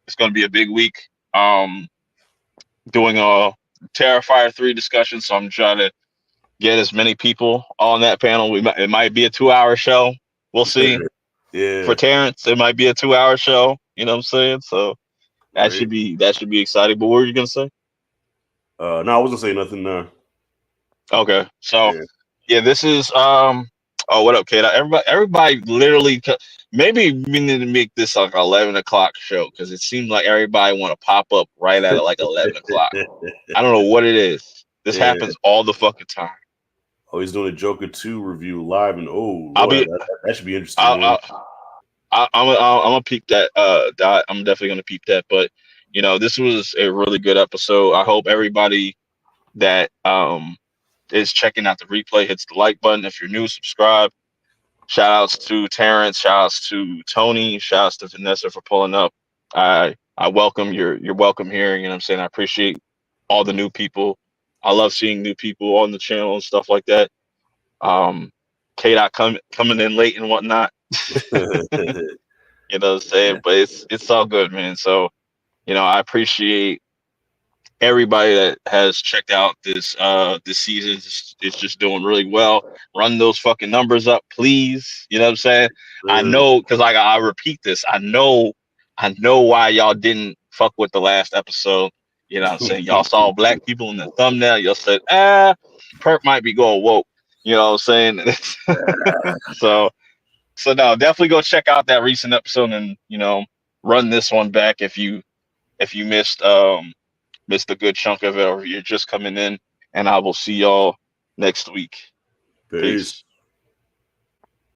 [SPEAKER 1] it's gonna be a big week. Um doing a Terrifier 3 discussion, so I'm trying to get as many people on that panel. It might be a 2 hour show. We'll see. For
[SPEAKER 2] Yeah,
[SPEAKER 1] Terrence, it might be a 2 hour show. You know what I'm saying? So
[SPEAKER 2] right.
[SPEAKER 1] that should be exciting. But what were you gonna say?
[SPEAKER 2] No, I wasn't saying nothing.
[SPEAKER 1] Okay, so
[SPEAKER 2] Yeah.
[SPEAKER 1] yeah, this is oh, what up, Kate? Everybody literally maybe we need to make this like 11 o'clock show because it seems like everybody want to pop up right at like 11 o'clock. I don't know what it is. This
[SPEAKER 2] Yeah.
[SPEAKER 1] happens all the fucking time.
[SPEAKER 2] Oh, he's doing a Joker 2 review live, and oh
[SPEAKER 1] I'll
[SPEAKER 2] lord,
[SPEAKER 1] be
[SPEAKER 2] that should be interesting,
[SPEAKER 1] I,
[SPEAKER 2] man.
[SPEAKER 1] I'm gonna peep that. I'm definitely gonna peep that. But you know, this was a really good episode. I hope everybody that is checking out the replay hits the like button. If you're new, subscribe. Shout outs to Terrence. Shout outs to Tony. Shout outs to Vanessa for pulling up. I welcome your welcome here. You know what I'm saying? I appreciate all the new people. I love seeing new people on the channel and stuff like that. K dot coming in late and whatnot. You know what I'm saying? But it's all good, man. So, you know, I appreciate everybody that has checked out this season. It's just doing really well. Run those fucking numbers up, please. You know what I'm saying? I know because I repeat this. I know why y'all didn't fuck with the last episode. You know what I'm saying? Y'all saw black people in the thumbnail. Y'all said, Perp might be going woke. You know what I'm saying? so no, definitely go check out that recent episode and run this one back if you missed a good chunk of it or you're just coming in, and I will see y'all next week.
[SPEAKER 2] Peace.
[SPEAKER 1] Peace.